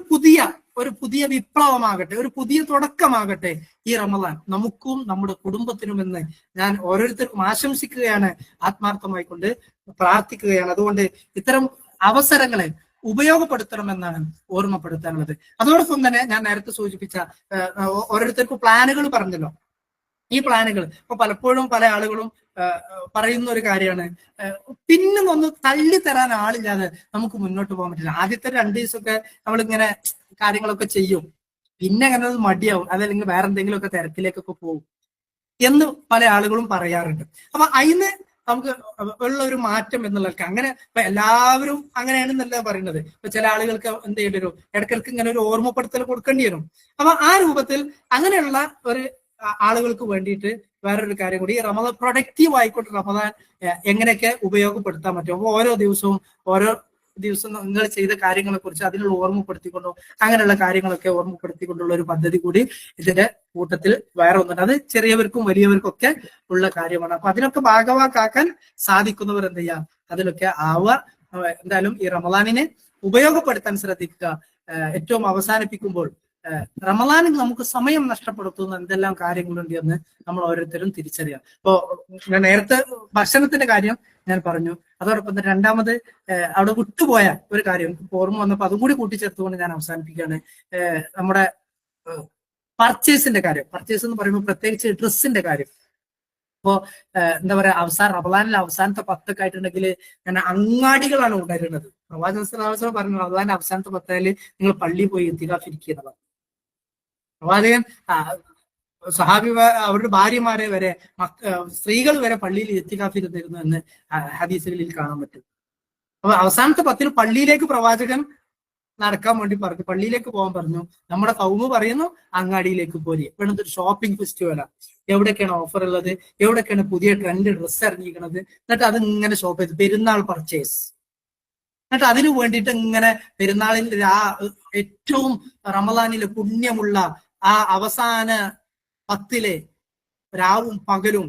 പുതിയ വിപ്ലവമാകട്ടെ, ഒരു പുതിയ തുടക്കമാകട്ടെ ഈ റമദാൻ നമുക്കും നമ്മുടെ കുടുംബത്തിനുമെന്ന് ഞാൻ ഓരോരുത്തർക്കും ആശംസിക്കുകയാണ്, ആത്മാർത്ഥമായി കൊണ്ട് പ്രാർത്ഥിക്കുകയാണ്. അതുകൊണ്ട് ഇത്തരം അവസരങ്ങളെ ഉപയോഗപ്പെടുത്തണമെന്നാണ് ഓർമ്മപ്പെടുത്താനുള്ളത്. അതോടൊപ്പം തന്നെ ഞാൻ നേരത്തെ സൂചിപ്പിച്ച ഓരോരുത്തർക്കും പ്ലാനുകൾ പറഞ്ഞല്ലോ. ഈ പ്ലാനുകൾ ഇപ്പൊ പലപ്പോഴും പല ആളുകളും പറയുന്ന ഒരു കാര്യമാണ്, പിന്നെ ഒന്ന് തള്ളിത്തരാൻ ആളില്ലാതെ നമുക്ക് മുന്നോട്ട് പോകാൻ പറ്റില്ല. ആദ്യത്തെ 2 ദിവസമൊക്കെ നമ്മളിങ്ങനെ കാര്യങ്ങളൊക്കെ ചെയ്യും, പിന്നെ അങ്ങനെ അത് മടിയാവും, അതല്ലെങ്കിൽ വേറെ എന്തെങ്കിലുമൊക്കെ തിരക്കിലേക്കൊക്കെ പോകും എന്ന് പല ആളുകളും പറയാറുണ്ട്. അപ്പൊ അതിന് നമുക്ക് ഉള്ള ഒരു മാറ്റം എന്നുള്ളതൊക്കെ അങ്ങനെ ഇപ്പൊ എല്ലാവരും അങ്ങനെയാണെന്നല്ല പറയുന്നത്. ഇപ്പൊ ചില ആളുകൾക്ക് എന്ത് ചെയ്യേണ്ടി വരും, ഇടയ്ക്കിടയ്ക്ക് ഇങ്ങനെ ഒരു ഓർമ്മപ്പെടുത്തൽ കൊടുക്കേണ്ടി വരും. അപ്പൊ ആ രൂപത്തിൽ അങ്ങനെയുള്ള ഒരു ആളുകൾക്ക് വേണ്ടിയിട്ട് വേറൊരു കാര്യം കൂടി, റമദാൻ പ്രൊഡക്റ്റീവ് ആയിക്കോട്ടെ, റമദാൻ എങ്ങനെയൊക്കെ ഉപയോഗപ്പെടുത്താൻ പറ്റും. അപ്പൊ ഓരോ ദിവസവും നിങ്ങൾ ചെയ്ത കാര്യങ്ങളെ കുറിച്ച് അതിനുള്ള ഓർമ്മപ്പെടുത്തിക്കൊണ്ടോ അങ്ങനെയുള്ള കാര്യങ്ങളൊക്കെ ഓർമ്മപ്പെടുത്തിക്കൊണ്ടുള്ള ഒരു പദ്ധതി കൂടി ഇതിന്റെ കൂട്ടത്തിൽ വേറെ ഒന്നുണ്ട്. അത് ചെറിയവർക്കും വലിയവർക്കും ഒക്കെ ഉള്ള കാര്യമാണ്. അപ്പൊ അതിനൊക്കെ ഭാഗവാക്കാക്കാൻ സാധിക്കുന്നവർ എന്ത് ചെയ്യാം, അതിലൊക്കെ ആവുക. എന്തായാലും ഈ റമദാനിനെ ഉപയോഗപ്പെടുത്താൻ ശ്രദ്ധിക്കുക. ഏറ്റവും അവസാനിപ്പിക്കുമ്പോൾ റമദാനിൽ നമുക്ക് സമയം നഷ്ടപ്പെടുത്തുന്ന എന്തെല്ലാം കാര്യങ്ങളുണ്ട് എന്ന് നമ്മൾ ഓരോരുത്തരും തിരിച്ചറിയാം. ഇപ്പോ ഞാൻ നേരത്തെ ഭക്ഷണത്തിന്റെ കാര്യം ഞാൻ പറഞ്ഞു. അതോടൊപ്പം തന്നെ രണ്ടാമത് അവിടെ വിട്ടുപോയ ഒരു കാര്യം ഓർമ്മ വന്നപ്പോൾ അതും കൂടി കൂട്ടിച്ചേർത്തുകൊണ്ട് ഞാൻ അവസാനിപ്പിക്കുകയാണ്. നമ്മുടെ പർച്ചേസിന്റെ കാര്യം. പർച്ചേസ് എന്ന് പറയുമ്പോൾ പ്രത്യേകിച്ച് ഡ്രസ്സിന്റെ കാര്യം. ഇപ്പോ എന്താ പറയാ, റമദാനിലെ അവസാനത്തെ 10 ആയിട്ടുണ്ടെങ്കിൽ ഞാൻ അങ്ങാടികളാണ് ഉണരുന്നത്. പ്രവാചകൻ പറഞ്ഞു റമദാനിന്റെ അവസാനത്തെ 10 നിങ്ങൾ പള്ളിയിൽ പോയി ഇത്തികാഫിരിക്കുന്നത്. പ്രവാചകൻ സഹാബി അവരുടെ ഭാര്യമാരെ വരെ സ്ത്രീകൾ വരെ പള്ളിയിൽ ഇത്തികാഫിരുന്നിരുന്നു എന്ന് ഹദീസുകളിൽ കാണാൻ പറ്റും. അപ്പൊ അവസാനത്തെ 10 പള്ളിയിലേക്ക് പ്രവാചകൻ നടക്കാൻ വേണ്ടി പറഞ്ഞു, പള്ളിയിലേക്ക് പോകാൻ പറഞ്ഞു. നമ്മുടെ കൗമ് പറയുന്നു അങ്ങാടിയിലേക്ക് പോരി. ഇപ്പോഴത്തെ ഒരു ഷോപ്പിംഗ് ഫെസ്റ്റിവലാണ്. എവിടെയൊക്കെയാണ് ഓഫർ ഉള്ളത്, എവിടെയൊക്കെയാണ് പുതിയ ട്രെൻഡ് ഡ്രസ്സ് ഇറങ്ങിയിരിക്കുന്നത്, എന്നിട്ട് അത് ഇങ്ങനെ ഷോപ്പ് ചെയ്ത് പെരുന്നാൾ പർച്ചേസ്. എന്നിട്ട് അതിനു വേണ്ടിയിട്ട് ഇങ്ങനെ പെരുന്നാളിന്റെ ഏറ്റവും റമദാനിലെ പുണ്യമുള്ള ആ അവസാന 10 രാവും പകലും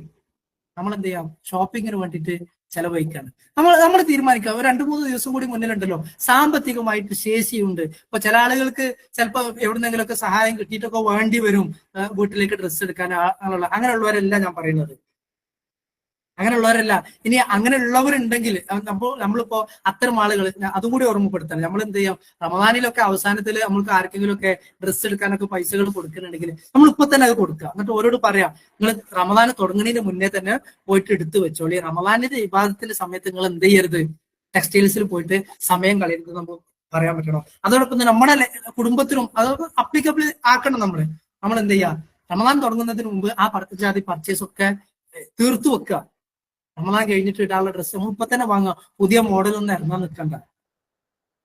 നമ്മൾ എന്ത് ചെയ്യാം, ഷോപ്പിങ്ങിന് വേണ്ടിയിട്ട് ചെലവഴിക്കാണ്. നമ്മൾ തീരുമാനിക്കുക. ഒരു 2-3 ദിവസം കൂടി മുന്നിലുണ്ടല്ലോ, സാമ്പത്തികമായിട്ട് ശേഷിയുണ്ട്. ഇപ്പൊ ചില ആളുകൾക്ക് ചിലപ്പോൾ എവിടുന്നെങ്കിലുമൊക്കെ സഹായം കിട്ടിയിട്ടൊക്കെ വേണ്ടി വരും വീട്ടിലേക്ക് ഡ്രസ്സ് എടുക്കാൻ. അങ്ങനെയുള്ളവരല്ല ഞാൻ പറയുന്നത്, അങ്ങനെയുള്ളവരല്ല. ഇനി അങ്ങനെയുള്ളവരുണ്ടെങ്കിൽ നമ്മളിപ്പോ അത്തരം ആളുകൾ അതും കൂടി ഓർമ്മപ്പെടുത്തണം. നമ്മൾ എന്ത് ചെയ്യാം, റമദാനിലൊക്കെ അവസാനത്തിൽ നമ്മൾക്ക് ആർക്കെങ്കിലും ഒക്കെ ഡ്രസ്സ് എടുക്കാനൊക്കെ പൈസകൾ കൊടുക്കുന്നുണ്ടെങ്കിൽ നമ്മൾ ഇപ്പൊ തന്നെ അത് കൊടുക്കുക. എന്നിട്ട് ഓരോട് പറയാം, നിങ്ങൾ റമദാൻ തുടങ്ങുന്നതിന് മുന്നേ തന്നെ പോയിട്ട് എടുത്തു വെച്ചോളി. റമദാനിന്റെ വിവാദത്തിന്റെ സമയത്ത് നിങ്ങൾ എന്ത് ചെയ്യരുത്, ടെക്സ്റ്റൈൽസിൽ പോയിട്ട് സമയം കളയരുത് നമുക്ക് പറയാൻ പറ്റണം. അതോടൊപ്പം തന്നെ നമ്മുടെ കുടുംബത്തിനും അത് അപ്ലിക്കബിൾ ആക്കണം. നമ്മൾ എന്ത് ചെയ്യുക, റമദാൻ തുടങ്ങുന്നതിന് മുമ്പ് ആ ജാതി പർച്ചേസ് ഒക്കെ തീർത്തു വെക്കുക. റമദാൻ കഴിഞ്ഞിട്ട് ഇടാനുള്ള ഡ്രസ്സ് നമ്മൾ ഇപ്പൊ തന്നെ വാങ്ങുക. പുതിയ മോഡലൊന്നും ഇറങ്ങാൻ നിൽക്കണ്ട.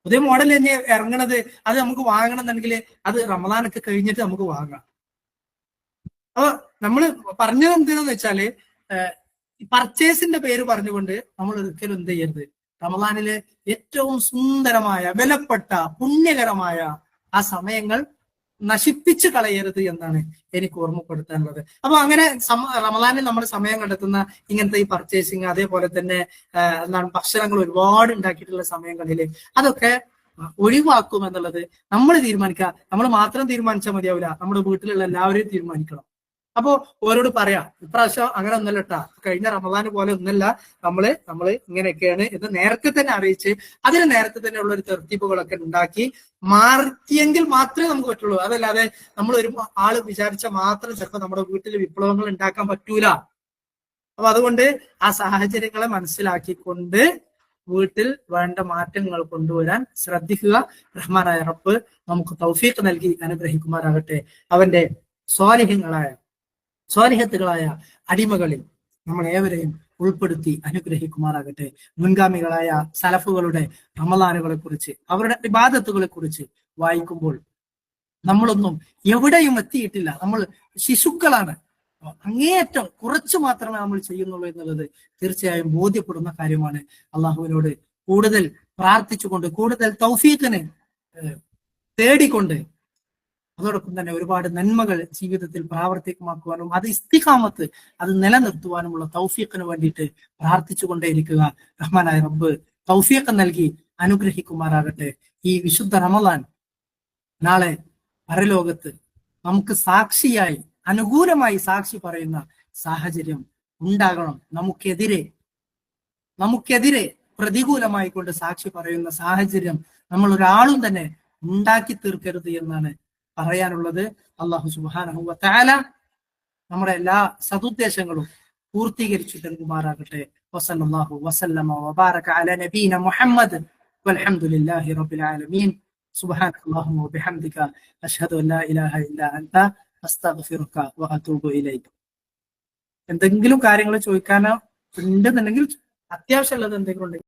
പുതിയ മോഡൽ തന്നെ ഇറങ്ങണത് അത് നമുക്ക് വാങ്ങണം എന്നുണ്ടെങ്കിൽ അത് റമദാനൊക്കെ കഴിഞ്ഞിട്ട് നമുക്ക് വാങ്ങാം. അപ്പൊ നമ്മൾ പറഞ്ഞത് എന്തിനാന്ന് വെച്ചാല്, പർച്ചേസിന്റെ പേര് പറഞ്ഞുകൊണ്ട് നമ്മൾ ഒരിക്കലും എന്ത് ചെയ്യരുത്, റമദാനിലെ ഏറ്റവും സുന്ദരമായ വിലപ്പെട്ട പുണ്യകരമായ ആ സമയങ്ങൾ നശിപ്പിച്ചു കളയരുത് എന്നാണ് എനിക്ക് ഓർമ്മപ്പെടുത്താനുള്ളത്. അപ്പൊ അങ്ങനെ റമദാനിൽ നമ്മൾ സമയം കണ്ടെത്തുന്ന ഇങ്ങനത്തെ ഈ പർച്ചേസിങ്, അതേപോലെ തന്നെ ഭക്ഷണങ്ങൾ ഒരുപാട് ഉണ്ടാക്കിയിട്ടുള്ള സമയങ്ങളിൽ അതൊക്കെ ഒഴിവാക്കും എന്നുള്ളത് നമ്മൾ തീരുമാനിക്കുക. നമ്മൾ മാത്രം തീരുമാനിച്ചാൽ മതിയാവില്ല, നമ്മുടെ വീട്ടിലുള്ള എല്ലാവരെയും തീരുമാനിക്കണം. അപ്പോ ഓരോട് പറയാം, ഇപ്രാവശ്യം അങ്ങനെ ഒന്നല്ല കേട്ടാ, കഴിഞ്ഞ റമദാന് പോലെ ഒന്നല്ല, നമ്മള് ഇങ്ങനെയൊക്കെയാണ് എന്ന് നേരത്തെ തന്നെ അറിയിച്ച് അതിന് നേരത്തെ തന്നെ ഉള്ള ഒരു തെർത്തീപ്പുകളൊക്കെ ഉണ്ടാക്കി മാറ്റിയെങ്കിൽ മാത്രമേ നമുക്ക് പറ്റുള്ളൂ. അതല്ലാതെ നമ്മൾ ഒരു ആള് വിചാരിച്ച മാത്രം ചിലപ്പോൾ നമ്മുടെ വീട്ടിൽ വിപ്ലവങ്ങൾ ഉണ്ടാക്കാൻ പറ്റൂല. അപ്പൊ അതുകൊണ്ട് ആ സാഹചര്യങ്ങളെ മനസ്സിലാക്കിക്കൊണ്ട് വീട്ടിൽ വേണ്ട മാറ്റങ്ങൾ കൊണ്ടുവരാൻ ശ്രദ്ധിക്കുക. റഹ്മാനായ റബ്ബ് നമുക്ക് തൗഫീഖ് നൽകി അനുഗ്രഹിക്കുമാറാകട്ടെ. അവന്റെ സ്വാലിഹത്തുകളായ അടിമകളിൽ നമ്മൾ ഏവരെയും ഉൾപ്പെടുത്തി അനുഗ്രഹിക്കുമാറാകട്ടെ. മുൻഗാമികളായ സലഫുകളുടെ റമദാനുകളെ കുറിച്ച്, അവരുടെ ഇബാദത്തുകളെ കുറിച്ച് വായിക്കുമ്പോൾ നമ്മളൊന്നും എവിടെയും എത്തിയിട്ടില്ല, നമ്മൾ ശിശുക്കളാണ്, അങ്ങേയറ്റം കുറച്ചു മാത്രമേ നമ്മൾ ചെയ്യുന്നുള്ളൂ എന്നുള്ളത് തീർച്ചയായും ബോധ്യപ്പെടുന്ന കാര്യമാണ്. അള്ളാഹുവിനോട് കൂടുതൽ പ്രാർത്ഥിച്ചുകൊണ്ട്, കൂടുതൽ തൗഫീഖിനെ തേടിക്കൊണ്ട് അതോടൊപ്പം തന്നെ ഒരുപാട് നന്മകൾ ജീവിതത്തിൽ പ്രാവർത്തികമാക്കുവാനും അത് ഇസ്തിഖാമത്ത് അത് നിലനിർത്തുവാനുമുള്ള തൗഫീഖിന് വേണ്ടിയിട്ട് പ്രാർത്ഥിച്ചുകൊണ്ടേയിരിക്കുക. റഹ്മാനായ റബ്ബ് തൗഫീഖ് നൽകി അനുഗ്രഹിക്കുമാറാകട്ടെ. ഈ വിശുദ്ധ റമളാൻ നാളെ പരലോകത്ത് നമുക്ക് സാക്ഷിയായി അനുകൂലമായി സാക്ഷി പറയുന്ന സാഹചര്യം ഉണ്ടാകണം. നമുക്കെതിരെ പ്രതികൂലമായി കൊണ്ട് സാക്ഷി പറയുന്ന സാഹചര്യം നമ്മൾ ഒരാളും തന്നെ ഉണ്ടാക്കി തീർക്കരുത് എന്നാണ് പറയാനുള്ളത്. അല്ലാഹു സുബ്ഹാനഹു വ തആല നമ്മുടെ എല്ലാ സതുദ്ദേശങ്ങളും പൂർത്തീകരിച്ചു നൽകുമാറാകട്ടെ. വസല്ലല്ലാഹു വസല്ലമ വബാറക അലാ നബീന മുഹമ്മദ് വൽഹംദുലില്ലാഹി റബ്ബിൽ ആലമീൻ. സുബ്ഹാനക്കല്ലാഹുമ്മ വബിഹംദിക അഷ്ഹദു അൻ ലാ ഇലാഹ ഇല്ലാ അൻത അസ്തഗ്ഫിറുക വഅതൂബു ഇലൈക. എന്തെങ്കിലും കാര്യങ്ങൾ ചോദിക്കാനോ ഉണ്ടെന്നുണ്ടെങ്കിൽ അത്യാവശ്യമുള്ളത് എന്തെങ്കിലും ഉണ്ടെങ്കിൽ